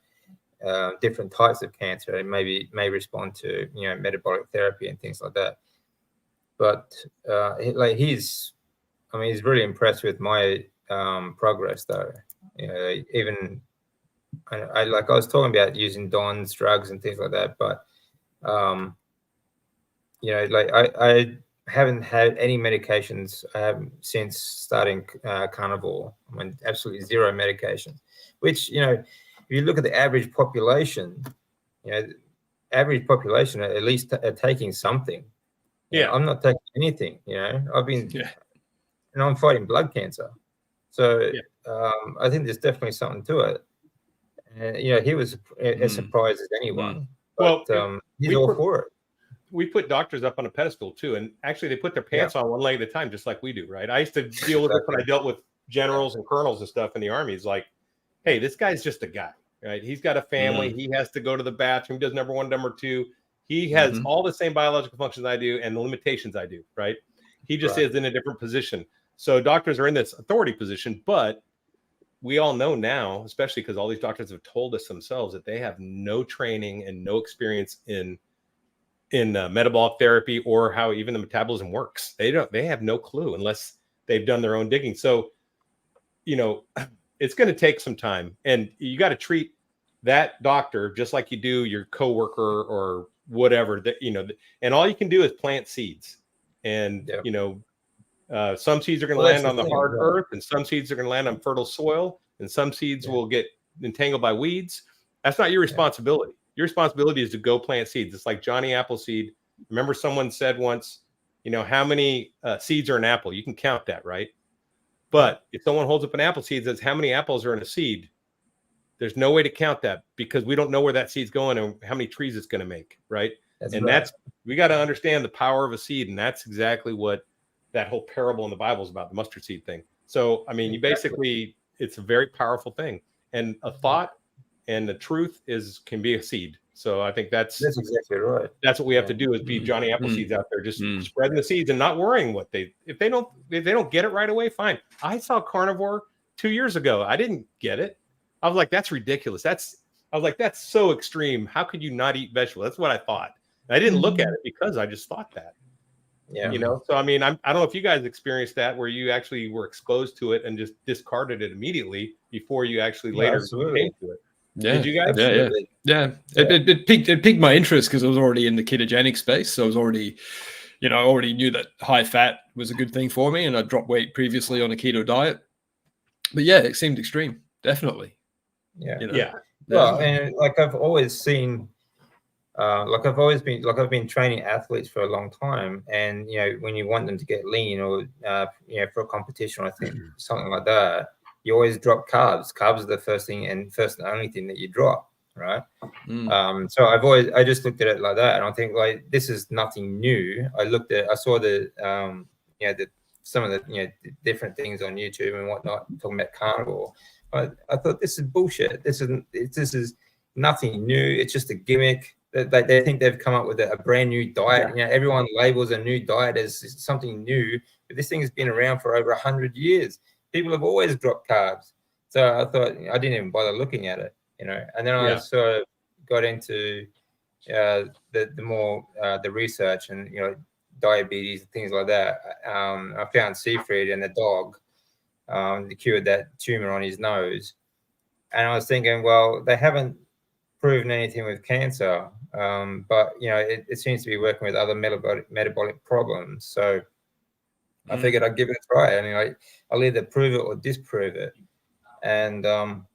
different types of cancer and may respond to metabolic therapy and things like that. But he's really impressed with my progress, though. Even I was talking about using Don's drugs and things like that, but I haven't had any medications since starting carnivore. Absolutely zero medications. Which if you look at the average population, average population at least are taking something. Yeah, I'm not taking anything. I've been, and I'm fighting blood cancer. So I think there's definitely something to it. And he was as surprised as anyone. But, he's all for it. We put doctors up on a pedestal too, and actually they put their pants on one leg at a time, just like we do, right? I used to deal with it when I dealt with generals and colonels and stuff in the army. It's like, hey, this guy's just a guy, right? He's got a family. He has to go to the bathroom. He does number one, number two. He has all the same biological functions I do and the limitations I do, right? He just is in a different position. So doctors are in this authority position, but we all know now, especially because all these doctors have told us themselves that they have no training and no experience in metabolic therapy or how even the metabolism works. They have no clue unless they've done their own digging. So, it's going to take some time, and you got to treat that doctor just like you do your coworker or whatever that, and all you can do is plant seeds. And, some seeds are going to land on the hard earth, and some seeds are going to land on fertile soil, and some seeds will get entangled by weeds. That's not your responsibility. Your responsibility is to go plant seeds. It's like Johnny Appleseed. Remember someone said once, how many seeds are in an apple? You can count that, right? But if someone holds up an apple seed and says, how many apples are in a seed? There's no way to count that because we don't know where that seed's going and how many trees it's going to make, right? We got to understand the power of a seed. And that's exactly what that whole parable in the Bible is about, the mustard seed thing. So, you basically, it's a very powerful thing. And a thought and the truth can be a seed. So I think that's exactly right. That's what we have to do is be Johnny Appleseeds out there, just spreading the seeds and not worrying if they don't get it right away, fine. I saw carnivore 2 years ago. I didn't get it. I was like, that's ridiculous. That's so extreme. How could you not eat vegetables? That's what I thought. And I didn't look at it because I just thought that. Yeah. So I don't know if you guys experienced that where you actually were exposed to it and just discarded it immediately before you actually later came to it. Yeah. Did you guys? Yeah. It piqued my interest because I was already in the ketogenic space. So I was already, I already knew that high fat was a good thing for me, and I dropped weight previously on a keto diet. But yeah, it seemed extreme, definitely. Yeah. Well, and I've always seen, I've been training athletes for a long time, and when you want them to get lean or for a competition, I think something like that, you always drop carbs. Carbs are the first and only thing that you drop, right? So I just looked at it like that, and I think this is nothing new. I saw some of the different things on YouTube and whatnot talking about carnivore. I thought this is bullshit. This is nothing new. It's just a gimmick. They think they've come up with a brand new diet. Everyone labels a new diet as something new, but this thing has been around for over 100 years. People have always dropped carbs. So I thought, I didn't even bother looking at it, and then I sort of got into the more the research and diabetes and things like that. I found Seifried and the dog cured that tumor on his nose, and I was thinking, well, they haven't proven anything with cancer, but it seems to be working with other metabolic problems. So I figured I'd give it a try. I'll either prove it or disprove it, and I'm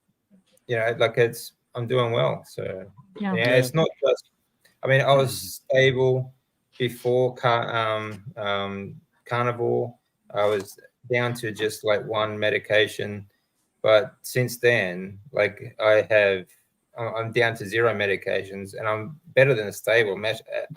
doing well. So it's not just. I was stable before carnivore. I was down to just one medication, but since then, I have I'm down to 0 medications, and I'm better than a stable,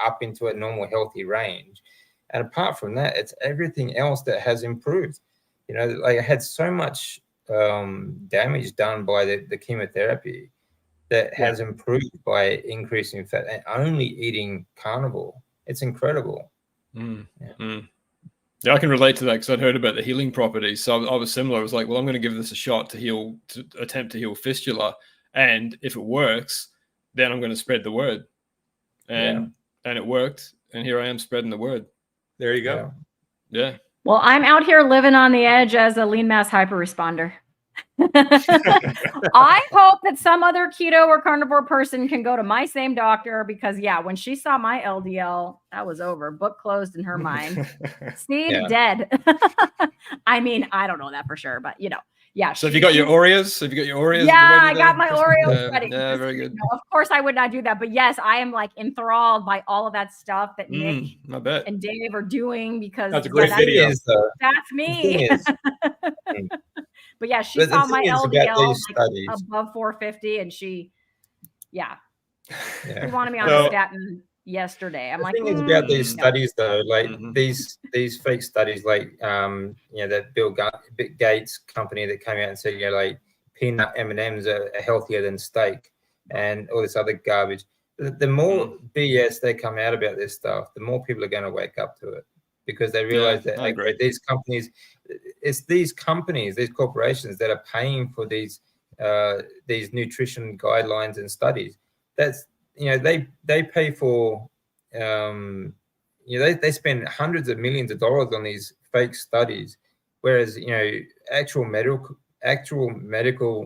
up into a normal healthy range. And apart from that, it's everything else that has improved. You know, like I had so much damage done by the chemotherapy that has improved by increasing fat and only eating carnivore. It's incredible. Yeah, I can relate to that because I'd heard about the healing properties. So I was similar. I was like, well, I'm going to give this a shot to attempt to heal fistula. And if it works, then I'm going to spread the word. And it worked. And here I am spreading the word. There you go. Yeah. Well, I'm out here living on the edge as a lean mass hyperresponder. I hope that some other keto or carnivore person can go to my same doctor, because when she saw my LDL, that was over. Book closed in her mind. Seed dead. I mean, I don't know that for sure, but So have you got your Oreos? Yeah, I got my Oreos ready. Yeah, very good. Of course I would not do that, but yes, I am like enthralled by all of that stuff that Nick I bet. and Dave are doing, because that's a great video. That's me. But yeah, she saw my LDL above 450, and she wanted me on a statin yesterday. I'm like, the thing is about these studies though, like these fake studies, like that Bill Gates company that came out and said, like peanut M&Ms are healthier than steak and all this other garbage. The more BS they come out about this stuff, the more people are going to wake up to it, because they realize that these companies, it's these companies, these corporations that are paying for these nutrition guidelines and studies. That's, they pay for, they spend hundreds of millions of dollars on these fake studies, whereas, actual medical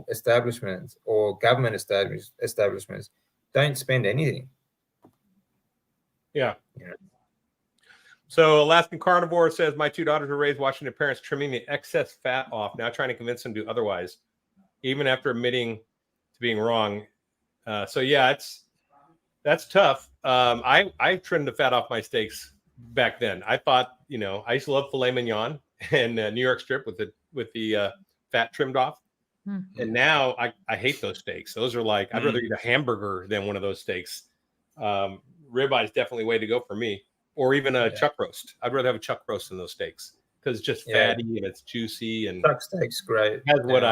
establishments or government establishments don't spend anything. Yeah. So Alaskan Carnivore says, my 2 daughters were raised watching their parents trimming the excess fat off, now trying to convince them to do otherwise, even after admitting to being wrong. That's tough. I trimmed the fat off my steaks back then. I thought, I used to love filet mignon and New York strip with the fat trimmed off. And now I hate those steaks. Those are like, I'd rather eat a hamburger than one of those steaks. Ribeye is definitely a way to go for me. Or even a chuck roast. I'd rather have a chuck roast than those steaks, because it's just fatty and it's juicy, and chuck steak's great. Has what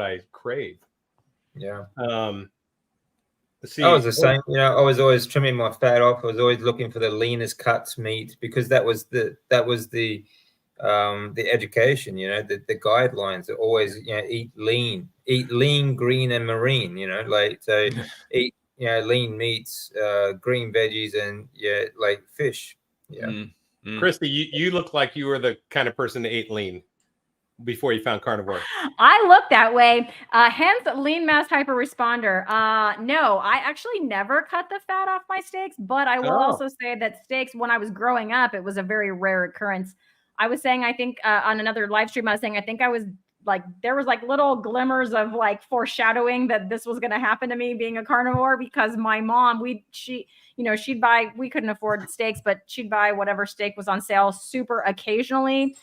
I crave. Yeah. Let's see. I was the same. I was always trimming my fat off. I was always looking for the leanest cuts meat, because that was the education. The guidelines are always eat lean, green and marine. Eat lean meats, green veggies, and like fish. Christy, you look like you were the kind of person that ate lean before you found carnivore. I look that way. Hence lean mass hyperresponder. No, I actually never cut the fat off my steaks, but I will also say that steaks, when I was growing up, it was a very rare occurrence. I was saying, I think on another live stream, I was saying, I think I was like, there was like little glimmers of like foreshadowing that this was going to happen to me being a carnivore, because my mom, she'd buy, we couldn't afford steaks, but she'd buy whatever steak was on sale super occasionally.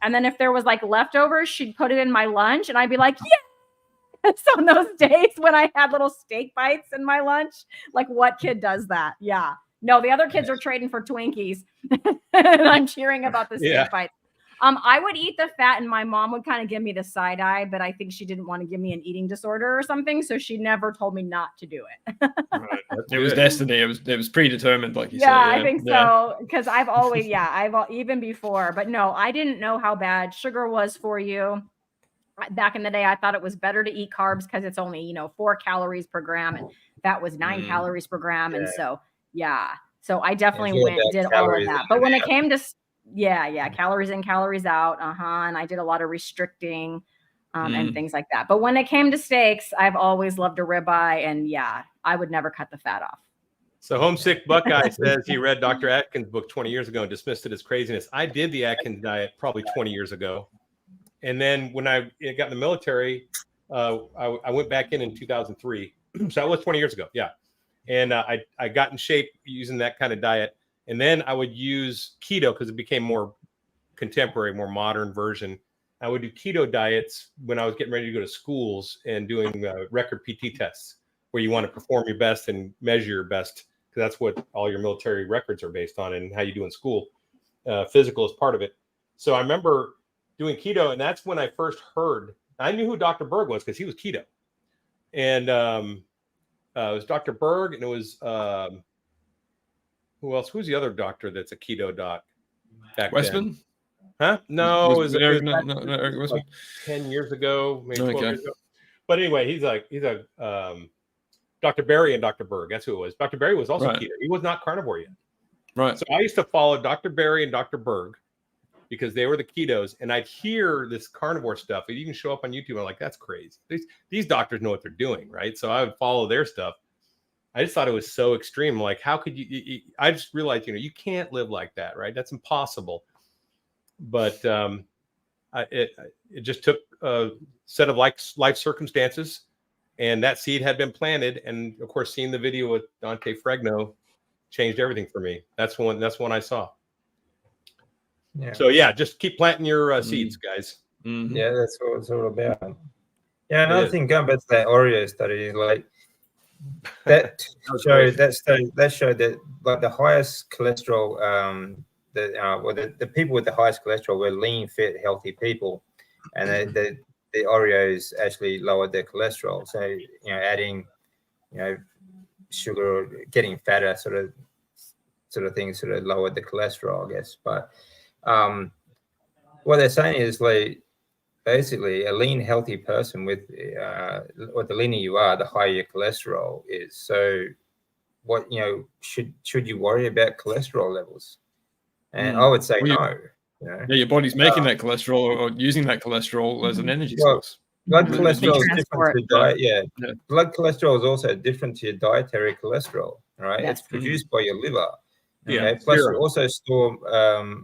And then if there was like leftovers, she'd put it in my lunch, and I'd be like, yeah. So on those days when I had little steak bites in my lunch, like, what kid does that? Yeah. No, the other kids are trading for Twinkies and I'm cheering about the steak bites. I would eat the fat, and my mom would kind of give me the side eye, but I think she didn't want to give me an eating disorder or something, so she never told me not to do it. It was destiny. It was predetermined, like you said. Yeah, I think so, because I've always, even before, but no, I didn't know how bad sugar was for you. Back in the day, I thought it was better to eat carbs because it's only 4 calories per gram, and that was 9 calories per gram, and so I definitely did all of that. But when it came to calories in, calories out, and I did a lot of restricting and things like that. But when it came to steaks, I've always loved a ribeye, and I would never cut the fat off. So Homesick Buckeye says he read Dr. Atkins' book 20 years ago and dismissed it as craziness. I did the Atkins diet probably 20 years ago. And then when I got in the military, I went back in 2003. So that was 20 years ago. Yeah. And I got in shape using that kind of diet. And then I would use keto because it became more contemporary, more modern version. I would do keto diets when I was getting ready to go to schools and doing record PT tests. where you want to perform your best and measure your best, because that's what all your military records are based on and how you do in school. Physical is part of it. So I remember doing keto, and that's when I first heard. I knew who Dr. Berg was because he was keto, and it was Dr. Berg, and it was who else? Who's the other doctor that's a keto doc back Westman? then? Huh? No, it was Eric Westman. Westman. 10 years ago, maybe 12 Okay. years ago. But anyway, he's a Dr. Berry and Dr. Berg. That's who it was. Dr. Berry was also keto. He was not carnivore yet. Right. So I used to follow Dr. Berry and Dr. Berg because they were the ketos, and I'd hear this carnivore stuff. It'd even show up on YouTube. I'm like, that's crazy. These doctors know what they're doing, right? So I would follow their stuff. I just thought it was so extreme. Like, how could you? I just realized, you can't live like that, right? That's impossible. But it just took a set of life circumstances, and that seed had been planted. And of course, seeing the video with Dante Fregno changed everything for me. That's one I saw. Yeah. So yeah, just keep planting your seeds, guys. Mm-hmm. Yeah, that's what it's all about. Yeah, another thing, going back to that Oreo study, like that showed that like the highest cholesterol, the people with the highest cholesterol were lean, fit, healthy people, and the Oreos actually lowered their cholesterol. So adding sugar or getting fatter sort of things sort of lowered the cholesterol, I guess. But what they're saying is, like, basically a lean, healthy person with or the leaner you are, the higher your cholesterol is. So what should you worry about cholesterol levels? And I would say no. Yeah, your body's making that cholesterol or using that cholesterol as an energy source. Blood cholesterol is different to diet. Yeah. Blood cholesterol is also different to your dietary cholesterol, right? Yes. It's produced by your liver. Yeah. Plus, you also store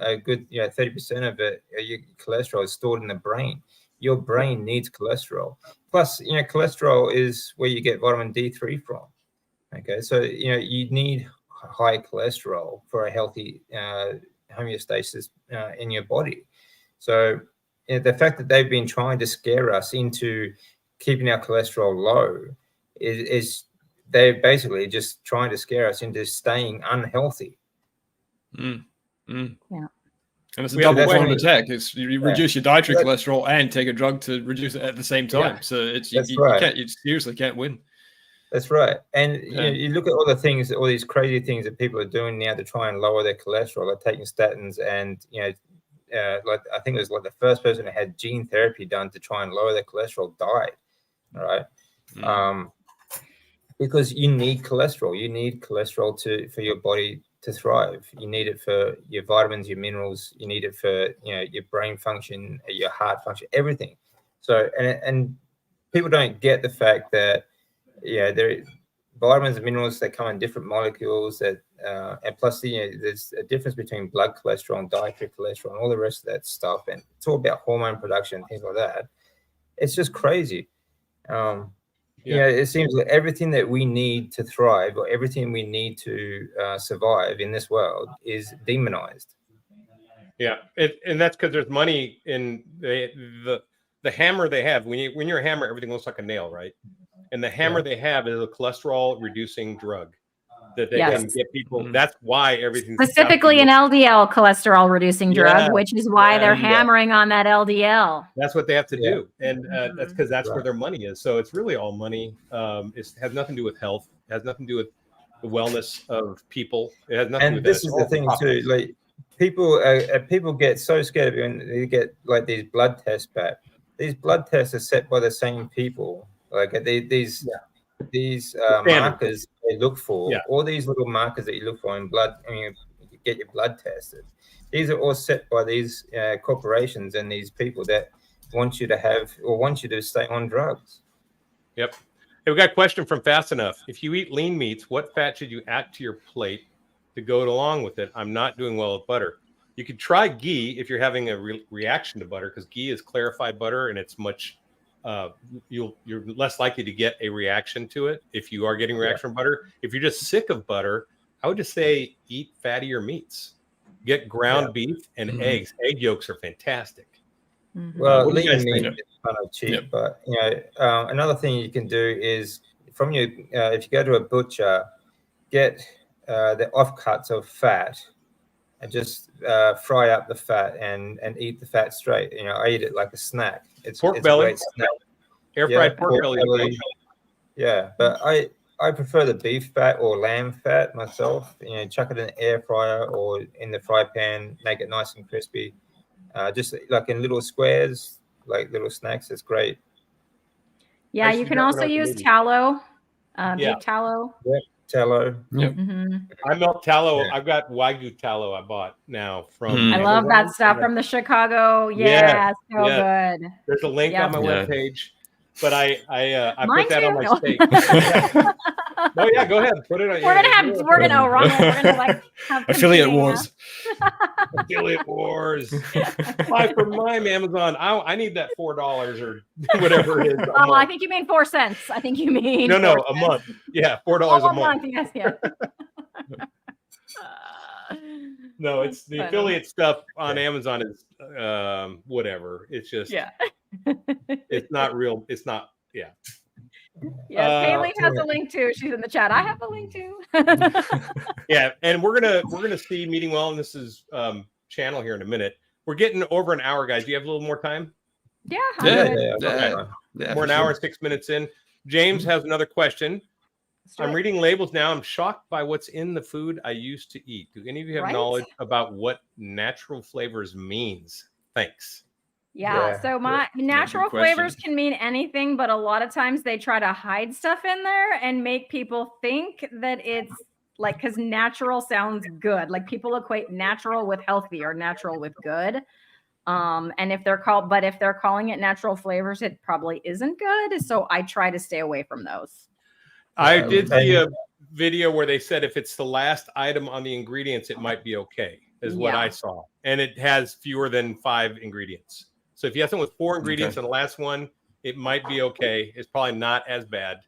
a good 30% of it. Your cholesterol is stored in the brain. Your brain needs cholesterol. Plus, cholesterol is where you get vitamin D3 from. Okay, so you need high cholesterol for a healthy homeostasis in your body. So the fact that they've been trying to scare us into keeping our cholesterol low is they're basically just trying to scare us into staying unhealthy. Yeah. And it's a double form attack. It's you reduce your dietary cholesterol and take a drug to reduce it at the same time. So it's you seriously can't win. That's right. And you look at all the things, all these crazy things that people are doing now to try and lower their cholesterol, like taking statins, and like I think it was like the first person that had gene therapy done to try and lower their cholesterol died. All right. Because you need cholesterol. You need cholesterol for your body to thrive. You need it for your vitamins, your minerals. You need it for your brain function, your heart function, everything. So and people don't get the fact that there vitamins and minerals that come in different molecules that and plus there's a difference between blood cholesterol and dietary cholesterol and all the rest of that stuff, and it's all about hormone production, things like that. It's just crazy. It seems like everything that we need to thrive or everything we need to survive in this world is demonized. Yeah, and that's because there's money in the hammer they have. When you're a hammer, everything looks like a nail, right? And the hammer they have is a cholesterol reducing drug that they can get people. That's why everything specifically an LDL cholesterol reducing drug, which is why they're hammering on that LDL. That's what they have to do, and that's because that's where their money is. So it's really all money. It has nothing to do with health. It has nothing to do with the wellness of people. It has nothing. And this is the thing too. Like people get so scared when they get like these blood tests back. These blood tests are set by the same people. Like these markers they look for, all these little markers that you look for in blood. I mean, you get your blood tested. These are all set by these corporations and these people that want you to have or want you to stay on drugs. Yep. Hey, we got a question from Fast Enough. If you eat lean meats, what fat should you add to your plate to go along with it? I'm not doing well with butter. You could try ghee if you're having a reaction to butter, because ghee is clarified butter and it's much. You're less likely to get a reaction to it if you are getting reaction from butter. If you're just sick of butter, I would just say eat fattier meats. Get ground beef and eggs. Egg yolks are fantastic. Well, lean meat is kind of cheap, but another thing you can do is from your if you go to a butcher, get the offcuts of fat and just fry up the fat and eat the fat straight. You know, I eat it like a snack. It's Pork it's belly. a great snack. Air fried pork belly. Is great. Yeah, but I prefer the beef fat or lamb fat myself. You know, chuck it in the air fryer or in the fry pan, make it nice and crispy. Just like in little squares, like little snacks. It's great. Yeah, you can also use tallow, beef tallow. Yeah, tallow. Yep. I melt tallow. Yeah. I've got Wagyu tallow I bought now from. I love that stuff from the Chicago. Yeah, so good. There's a link on my webpage. But I put that on my steak. Oh yeah, go ahead. Put it on. We're gonna like have affiliate wars. Affiliate wars. Buy from my Amazon. I need that $4 or whatever it is. Oh, I think you mean 4 cents. I think you mean no, a month. Yeah, $4 a month. Yes, yeah. No, it's the affiliate stuff on Amazon is whatever. It's just it's not real. It's not. Yeah. Yeah, Kaylee has a link too. She's in the chat. I have a link too. Yeah, and we're gonna see Meeting Wellness's channel here in a minute. We're getting over an hour, guys. Do you have a little more time? Yeah. We're an hour and 6 minutes in. James has another question. I'm reading labels now. I'm shocked by what's in the food I used to eat. Do any of you have knowledge about what natural flavors means? Thanks. Yeah. So my natural flavors can mean anything, but a lot of times they try to hide stuff in there and make people think that it's like, because natural sounds good. Like people equate natural with healthy or natural with good. And if they're calling it natural flavors, it probably isn't good. So I try to stay away from those. I did see a video where they said if it's the last item on the ingredients, it might be okay, is what I saw. And it has fewer than 5 ingredients. So if you have something with 4 ingredients on the last one, it might be okay. It's probably not as bad.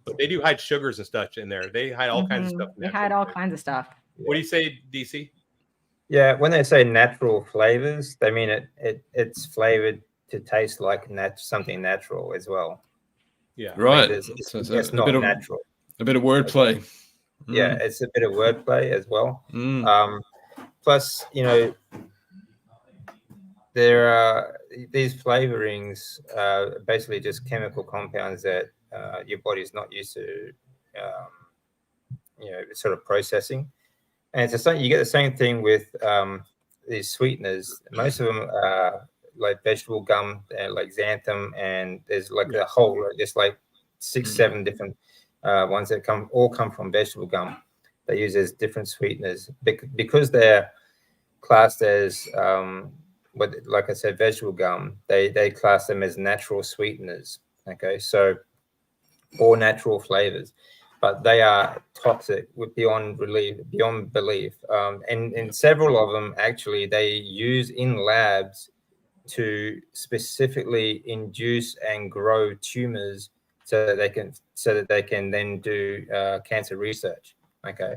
But they do hide sugars and stuff in there. They hide all kinds of stuff. They hide all kinds of stuff. What do you say, DC? Yeah, when they say natural flavors, they mean it's flavored to taste like something natural as well. Yeah, right. It's not natural. A bit of wordplay. Yeah, it's a bit of wordplay as well. Plus, you know, there are these flavorings, basically just chemical compounds that your body's not used to, you know, sort of processing. And it's you get the same thing with these sweeteners. Most of them are like vegetable gum, like xanthan, and there's like a whole, just like 6-7 different ones that all come from vegetable gum. They use as different sweeteners because they're classed as like I said, vegetable gum. They class them as natural sweeteners. Okay, so all natural flavors, but they are toxic beyond belief. And several of them actually they use in labs to specifically induce and grow tumors so that they can then do cancer research. Okay,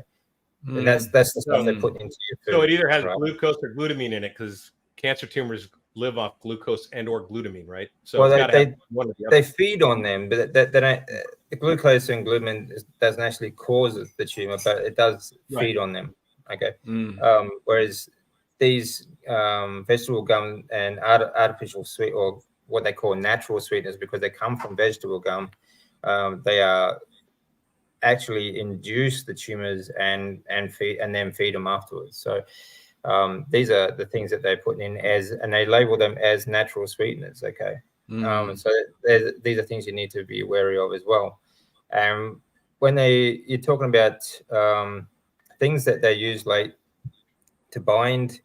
and that's the stuff they put into your food. So it either has glucose or glutamine in it because cancer tumors live off glucose and or glutamine, right? So they feed on them, but they don't. The glucose and glutamine doesn't actually cause the tumor, but it does feed on them. Okay, whereas these vegetable gum and artificial sweet, or what they call natural sweeteners, because they come from vegetable gum, they are actually induce the tumors and then feed them afterwards. So these are the things that they put in and they label them as natural sweeteners. Okay, so these are things you need to be wary of as well. When you're talking about things that they use like to bind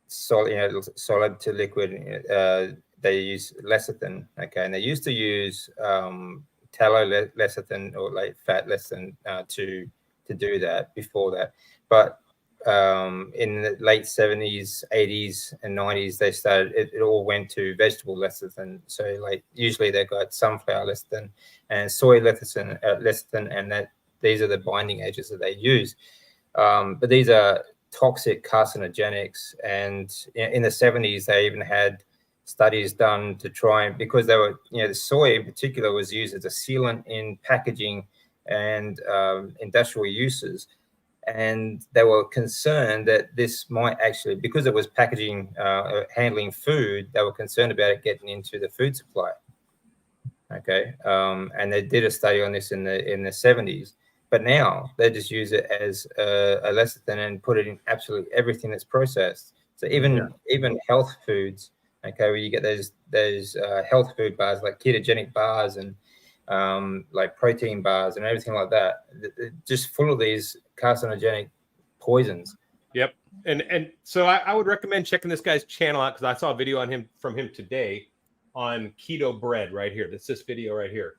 solid to liquid, they use lecithin. Okay, and they used to use tallow lecithin or like fat lecithin to do that before that, but in the late 70s, 80s, and 90s, they started. It all went to vegetable lecithin. So, like usually they've got sunflower lecithin and soy lecithin, and these are the binding agents that they use. But these are toxic carcinogenics, and in the 70s they even had studies done to try and, because they were, the soy in particular was used as a sealant in packaging and industrial uses. And they were concerned that this might actually, because it was packaging, handling food, they were concerned about it getting into the food supply. Okay, and they did a study on this in the 70s, but now they just use it as a lecithin and put it in absolutely everything that's processed. So even health foods, okay, where you get those health food bars like ketogenic bars and like protein bars and everything like that, just full of these carcinogenic poisons. Yep. And so I would recommend checking this guy's channel out, because I saw a video from him today on keto bread right here. That's this video right here.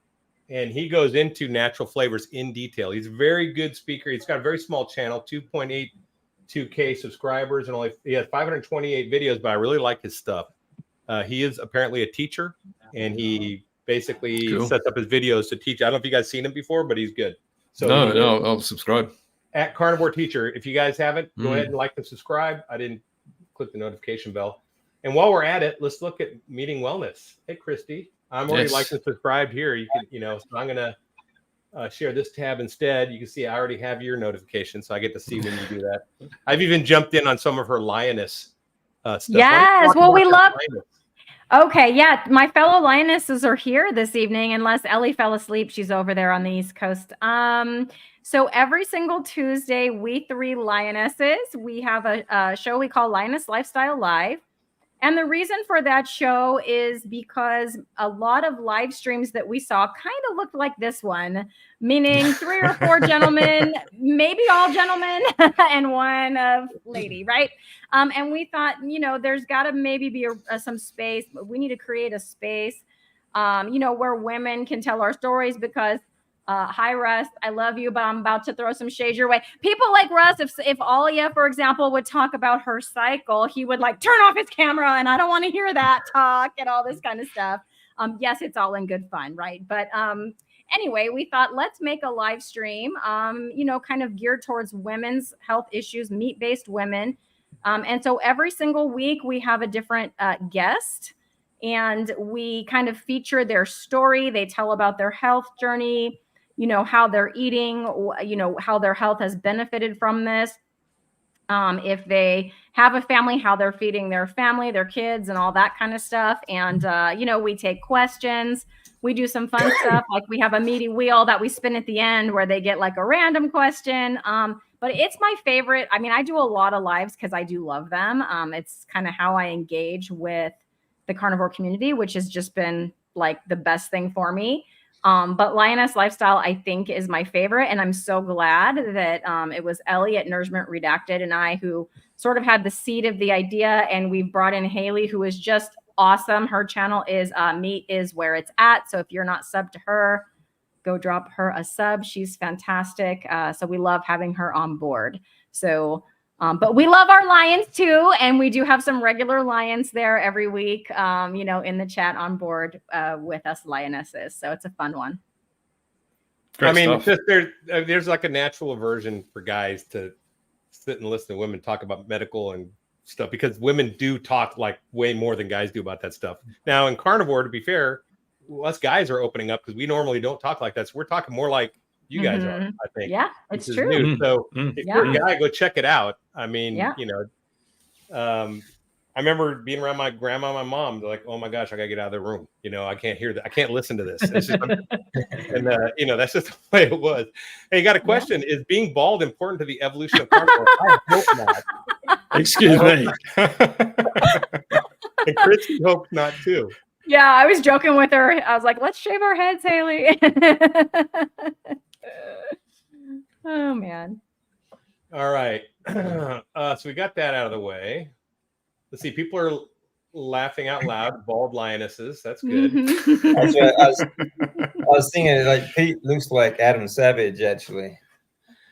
And he goes into natural flavors in detail. He's a very good speaker. He's got a very small channel, 2.82K subscribers, and he has 528 videos, but I really like his stuff. He is apparently a teacher, and he basically sets up his videos to teach. I don't know if you guys seen him before, but he's good. So no, I'll subscribe. At Carnivore Teacher. If you guys haven't, go ahead and like and subscribe. I didn't click the notification bell. And while we're at it, let's look at Meeting Wellness. Hey, Christy, I'm already liked and subscribed here. You can, so I'm going to share this tab instead. You can see I already have your notification, so I get to see when you do that. I've even jumped in on some of her lioness stuff. Yes, well, we love. Okay, yeah, my fellow lionesses are here this evening, unless Ellie fell asleep. She's over there on the East Coast. So every single Tuesday, we three lionesses, we have a show we call Lioness Lifestyle Live. And the reason for that show is because a lot of live streams that we saw kind of looked like this one, meaning 3 or 4 gentlemen, maybe all gentlemen, and one lady, right? And we thought, there's got to maybe be some space. We need to create a space, where women can tell our stories, because hi, Russ, I love you, but I'm about to throw some shade your way. People like Russ, if Alia, for example, would talk about her cycle, he would like turn off his camera, and I don't want to hear that talk and all this kind of stuff. Yes, it's all in good fun, right? But anyway, we thought, let's make a live stream, kind of geared towards women's health issues, meat-based women. And so every single week we have a different guest, and we kind of feature their story. They tell about their health journey, how they're eating, how their health has benefited from this. If they have a family, how they're feeding their family, their kids, and all that kind of stuff. And, we take questions. We do some fun stuff. Like we have a meaty wheel that we spin at the end where they get like a random question. But it's my favorite. I mean, I do a lot of lives because I do love them. It's kind of how I engage with the carnivore community, which has just been like the best thing for me. But Lioness Lifestyle, I think, is my favorite. And I'm so glad that it was Ellie at Nourishment Redacted and I who sort of had the seed of the idea. And we've brought in Haley, who is just awesome. Her channel is Meat Is Where It's At. So if you're not subbed to her, go drop her a sub. She's fantastic. So we love having her on board. So but we love our lions too, and we do have some regular lions there every week, in the chat on board with us lionesses. So it's a fun one. There's like a natural aversion for guys to sit and listen to women talk about medical and stuff, because women do talk like way more than guys do about that stuff. Now in carnivore, to be fair, us guys are opening up because we normally don't talk like that. So we're talking more like you guys are, I think. Yeah, it's true. New. So if you're a guy, go check it out. I mean, I remember being around my grandma, my mom, they're like, oh my gosh, I gotta get out of the room. I can't hear that. I can't listen to this. It's just, and that's just the way it was. Hey, you got a question. Is being bald important to the evolution of carnivore? I hope not. Excuse me. And Christy hopes not too. Yeah, I was joking with her. I was like, let's shave our heads, Haley. Oh, man. All right. So we got that out of the way. Let's see. People are laughing out loud. Bald lionesses. That's good. I was thinking, like, Pete looks like Adam Savage, actually.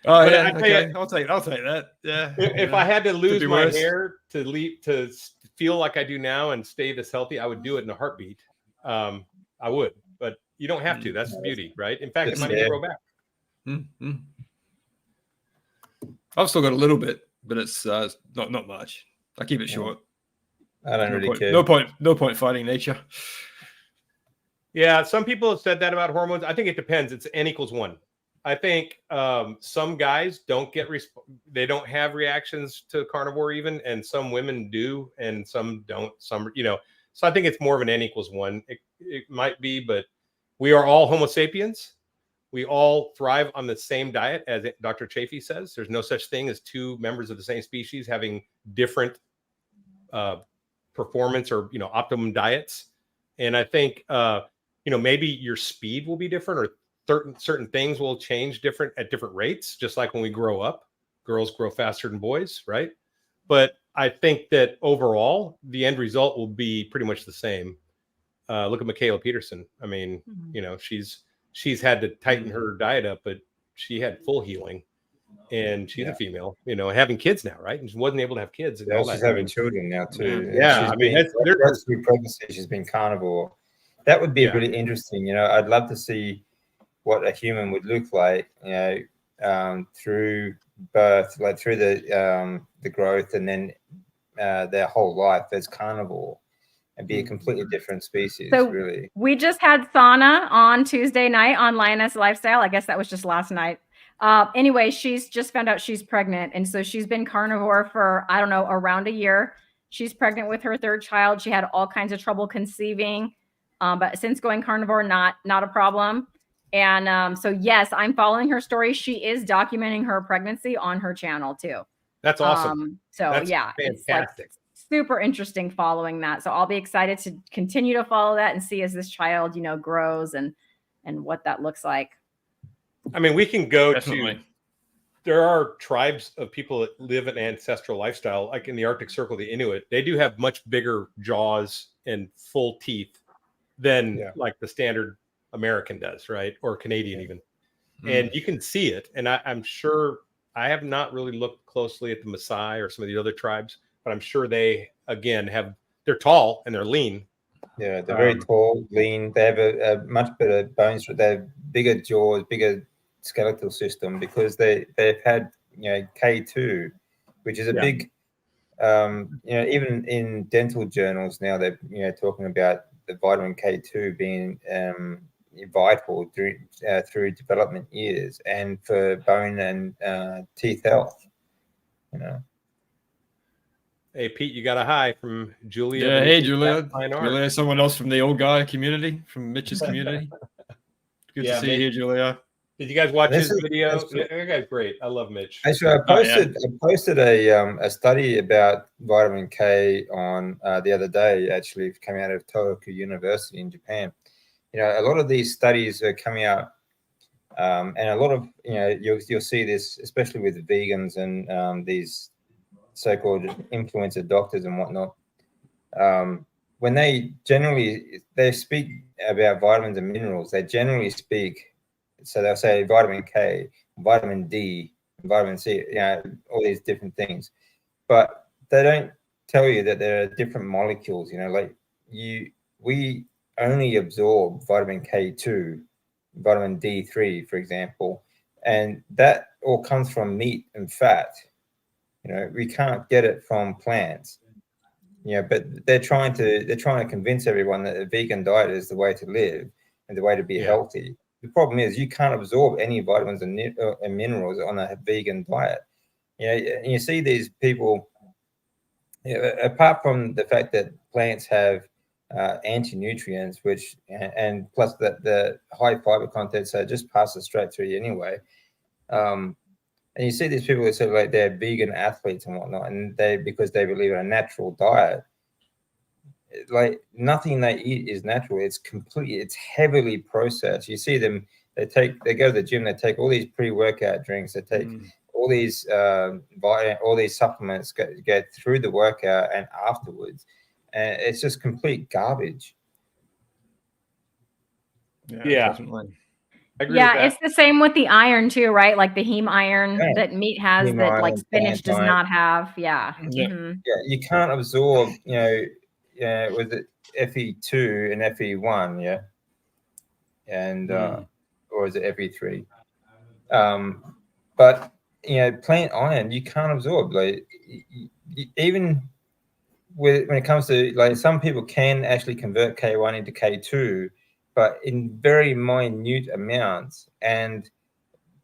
Oh, yeah. Okay. I'll take that. Yeah. If I had to lose my hair to feel like I do now and stay this healthy, I would do it in a heartbeat. I would, but you don't have to. That's the beauty, right? In fact, it might even grow back. Mm-hmm. I've still got a little bit, but it's not much. I keep it short. I don't really care. No point fighting nature. Yeah, some people have said that about hormones. I think it depends. It's N equals 1. I think some guys don't get they don't have reactions to carnivore even, and some women do, and some don't. Some, so I think it's more of an N equals 1. It might be, but we are all Homo sapiens. We all thrive on the same diet, as Dr. Chafee says. There's no such thing as two members of the same species having different performance or optimum diets. And I think maybe your speed will be different, or certain things will change different at different rates, just like when we grow up. Girls grow faster than boys, right? But I think that overall the end result will be pretty much the same. Look at Michaela Peterson. I mean, she's had to tighten her diet up, but she had full healing, and she's a female, having kids now, right? And she wasn't able to have kids. And all She's that. having children now too. Yeah, I mean, that's through pregnancy. She's been carnivore. That would be really interesting. I'd love to see what a human would look like, through birth, like through the growth, and then their whole life as carnivore. And be a completely different species, so really. We just had Sana on Tuesday night on Lioness Lifestyle. I guess that was just last night. Anyway, she's just found out she's pregnant. And so she's been carnivore for, I don't know, around a year. She's pregnant with her 3rd child. She had all kinds of trouble conceiving. But since going carnivore, not a problem. And so, yes, I'm following her story. She is documenting her pregnancy on her channel, too. That's awesome. That's fantastic. It's like super interesting following that. So I'll be excited to continue to follow that and see as this child, grows and what that looks like. I mean, we can go Definitely. there are tribes of people that live an ancestral lifestyle, like in the Arctic Circle, the Inuit. They do have much bigger jaws and full teeth than like the standard American does, right? Or Canadian even. And you can see it. And I'm sure, I have not really looked closely at the Maasai or some of the other tribes, but I'm sure they, again, they're tall and they're lean. Yeah, they're very tall, lean. They have a much better bones. They have bigger jaws, bigger skeletal system, because they've had K2, which is a big even in dental journals now they're talking about the vitamin K2 being vital through development years and for bone and teeth health. Hey, Pete, you got a hi from Julia. Yeah, hey, Julia. Julia, someone else from the old guy community, from Mitch's community. Good to see you here, Julia. Did you guys watch his video? That guy's great. I love Mitch. Actually, I posted a study about vitamin K on the other day. Actually, it came out of Tohoku University in Japan. A lot of these studies are coming out, and a lot of you'll see this, especially with vegans and these so-called influencer doctors and whatnot. When they speak about vitamins and minerals, they generally speak. So they'll say vitamin K, vitamin D, vitamin C, all these different things, but they don't tell you that there are different molecules. We only absorb vitamin K2, vitamin D3, for example, and that all comes from meat and fat. We can't get it from plants. But they're trying to convince everyone that a vegan diet is the way to live and the way to be healthy. The problem is you can't absorb any vitamins and minerals on a vegan diet. And you see these people, apart from the fact that plants have anti-nutrients, which and plus the high fiber content, so it just passes straight through you anyway. And you see these people that say like they're vegan athletes and whatnot, and because they believe in a natural diet. Like nothing they eat is natural. It's heavily processed. You see them, they go to the gym, they take all these pre-workout drinks, they take all these supplements, get through the workout and afterwards. And it's just complete garbage. Yeah. Definitely. It's the same with the iron too, right? Like the heme iron that meat has that iron, like spinach does not have. Yeah. You can't absorb, with the Fe2 and Fe1, and or is it Fe3? But plant iron you can't absorb. Like even when it comes to like some people can actually convert K1 into K2, but in very minute amounts. And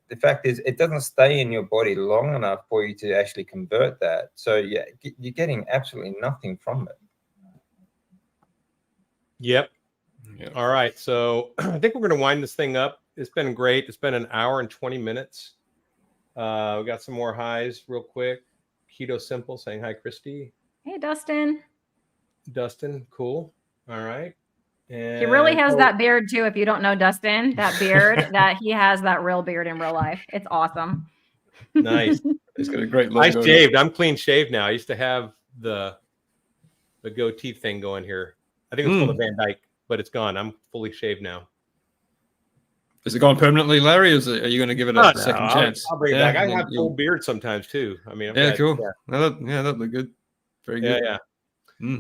the fact is, it doesn't stay in your body long enough for you to actually convert that. So yeah, you're getting absolutely nothing from it. Yep. All right. So I think we're going to wind this thing up. It's been great. It's been an hour and 20 minutes. We got some more highs real quick. Keto Simple saying hi, Christy. Hey, Dustin. Dustin, cool. All right. And he really has that beard too. If you don't know Dustin, that beard, that he has that real beard in real life. It's awesome. Nice. He's got a great I logo. shaved. I'm clean shaved now. I used to have the goatee thing going here. I think it's called a Van Dyke, but it's gone. I'm fully shaved now. Is it gone permanently, Larry? Or are you going to give it a second chance? I'll bring it back. I have full beard sometimes too. I mean, cool. Yeah, that look good. Very good. Yeah.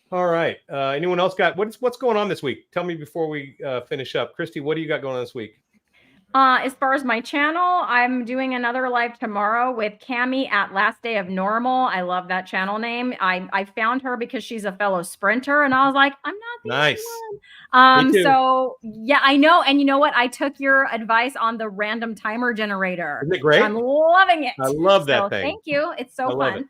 All right. Anyone else got what's going on this week? Tell me before we finish up. Christy, what do you got going on this week? As far as my channel, I'm doing another live tomorrow with Cammie at Last Day of Normal. I love that channel name. I found her because she's a fellow sprinter, and I was like, I'm not the only one. So yeah, I know. And you know what? I took your advice on the random timer generator. Isn't it great? I'm loving it. I love that thing. Thank you. It's so fun.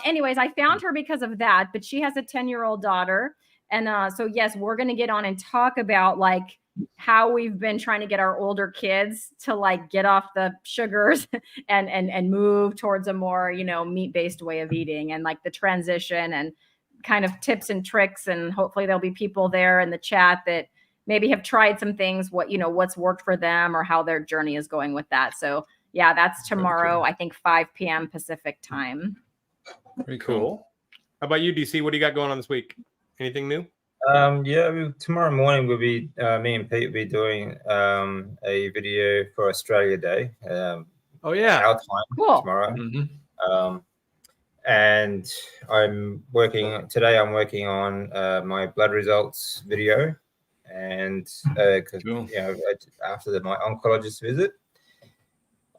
Anyways, I found her because of that, but she has a 10-year-old daughter. And so yes, we're going to get on and talk about like how we've been trying to get our older kids to like get off the sugars and move towards a more, meat-based way of eating, and like the transition and kind of tips and tricks. And hopefully there'll be people there in the chat that maybe have tried some things, what's worked for them or how their journey is going with that. So yeah, that's tomorrow, I think 5 p.m. Pacific time. Very cool. How about you, DC? What do you got going on this week? Anything new? Tomorrow morning we'll be me and Pete will be doing a video for Australia Day. Our time tomorrow. And I'm working on my blood results video, and after my oncologist visit.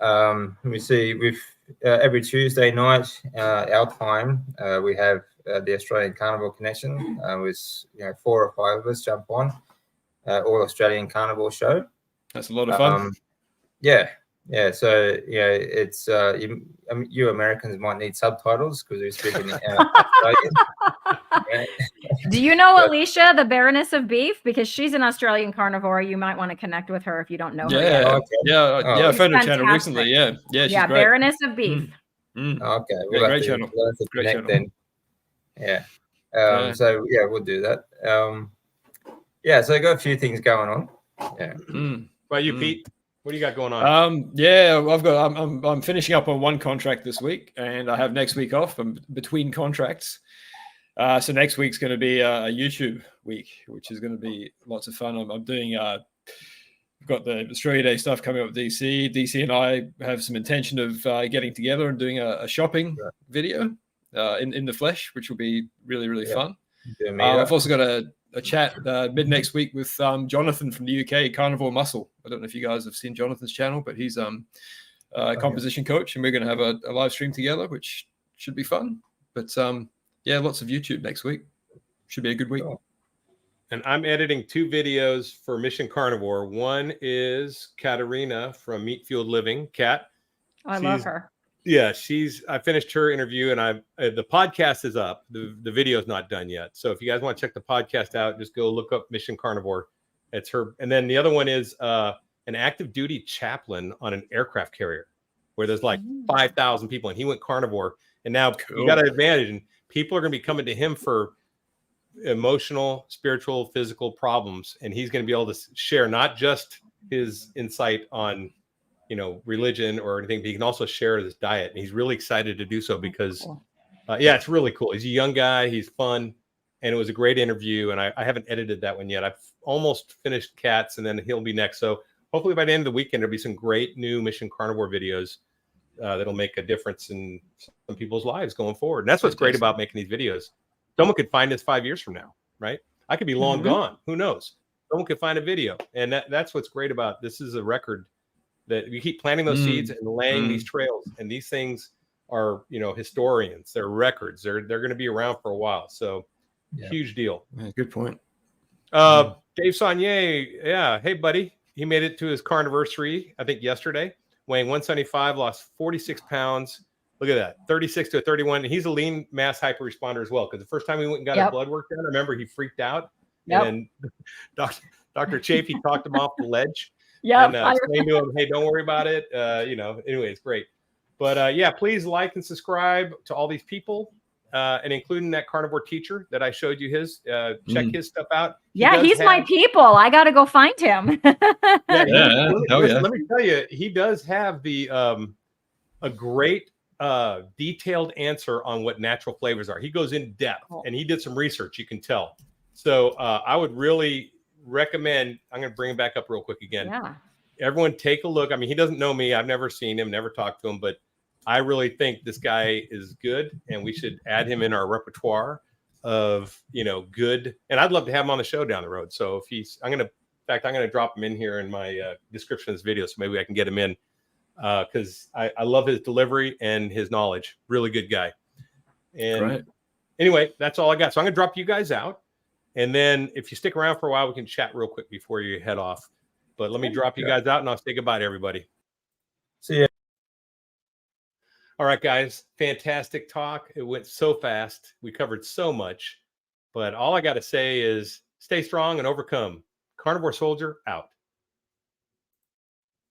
Let me see. With every Tuesday night, our time, we have the Australian Carnivore Connection, with 4 or 5 of us jump on all Australian Carnivore show. That's a lot of fun. So it's you Americans might need subtitles because we speak in Australian. Do you know Alicia, the Baroness of Beef? Because she's an Australian carnivore. You might want to connect with her if you don't know her yet. I found her channel recently. She's great. Baroness of Beef. Okay, great channel. Great channel. Then. So we'll do that. So I got a few things going on. What about you, Pete? What do you got going on? I'm finishing up on one contract this week, and I have next week off. I'm between contracts. So next week's going to be a YouTube week, which is going to be lots of fun. I'm doing, we've got the Australia Day stuff coming up with DC. DC and I have some intention of getting together and doing a shopping video in the flesh, which will be really, really fun. I've also got a chat mid next week with Jonathan from the UK, Carnivore Muscle. I don't know if you guys have seen Jonathan's channel, but he's a composition coach, and we're going to have a live stream together, which should be fun. But lots of YouTube next week. Should be a good week. Cool. And I'm editing 2 videos for Mission Carnivore. One is Katerina from Meat Fueled Living. Kat. I love her. Yeah, I finished her interview, and the podcast is up. The video is not done yet. So if you guys want to check the podcast out, just go look up Mission Carnivore. It's her. And then the other one is an active duty chaplain on an aircraft carrier where there's like 5,000 people, and he went carnivore. And now you got an advantage, and people are going to be coming to him for emotional, spiritual, physical problems, and he's going to be able to share not just his insight on religion or anything, but he can also share his diet, and he's really excited to do so because it's really cool. He's a young guy, he's fun, and it was a great interview. And I haven't edited that one yet. I've almost finished Cats, and then he'll be next. So hopefully by the end of the weekend there'll be some great new Mission Carnivore videos that'll make a difference in some people's lives going forward. And that's what's great about making these videos. Someone could find this 5 years from now, right? I could be long gone. Who knows? Someone could find a video. And that's what's great about this. Is a record that you keep planting those seeds and laying these trails. And these things are, you know, historians. They're records. They're going to be around for a while. So huge deal. Yeah, good point. Dave Saunier, yeah. Hey, buddy. He made it to his carniversary, I think, yesterday. Weighing 175, lost 46 pounds. Look at that, 36 to 31. And he's a lean mass hyper responder as well. Because the first time we went and got his blood work done, I remember he freaked out. And then Dr. Chafee talked him off the ledge. And explained to him, hey, don't worry about it. You know, anyway, it's great. But yeah, please like and subscribe to all these people. And including that carnivore teacher that I showed you check his stuff out. He's my people. I got to go find him. Let me tell you, he does have the a great detailed answer on what natural flavors are. He goes in depth and he did some research, you can tell. So I would really recommend, I'm going to bring him back up real quick again. Yeah. Everyone take a look. I mean, he doesn't know me. I've never seen him, never talked to him, but I really think this guy is good, and we should add him in our repertoire of, you know, good. And I'd love to have him on the show down the road. So if I'm going to drop him in here in my description of this video, so maybe I can get him in because I love his delivery and his knowledge. Really good guy. And anyway, that's all I got. So I'm going to drop you guys out, and then if you stick around for a while, we can chat real quick before you head off. But let me drop you guys out, and I'll say goodbye to everybody. See ya. All right, guys, fantastic talk. It went so fast. We covered so much, but all I got to say is stay strong and overcome. Carnivore Soldier out.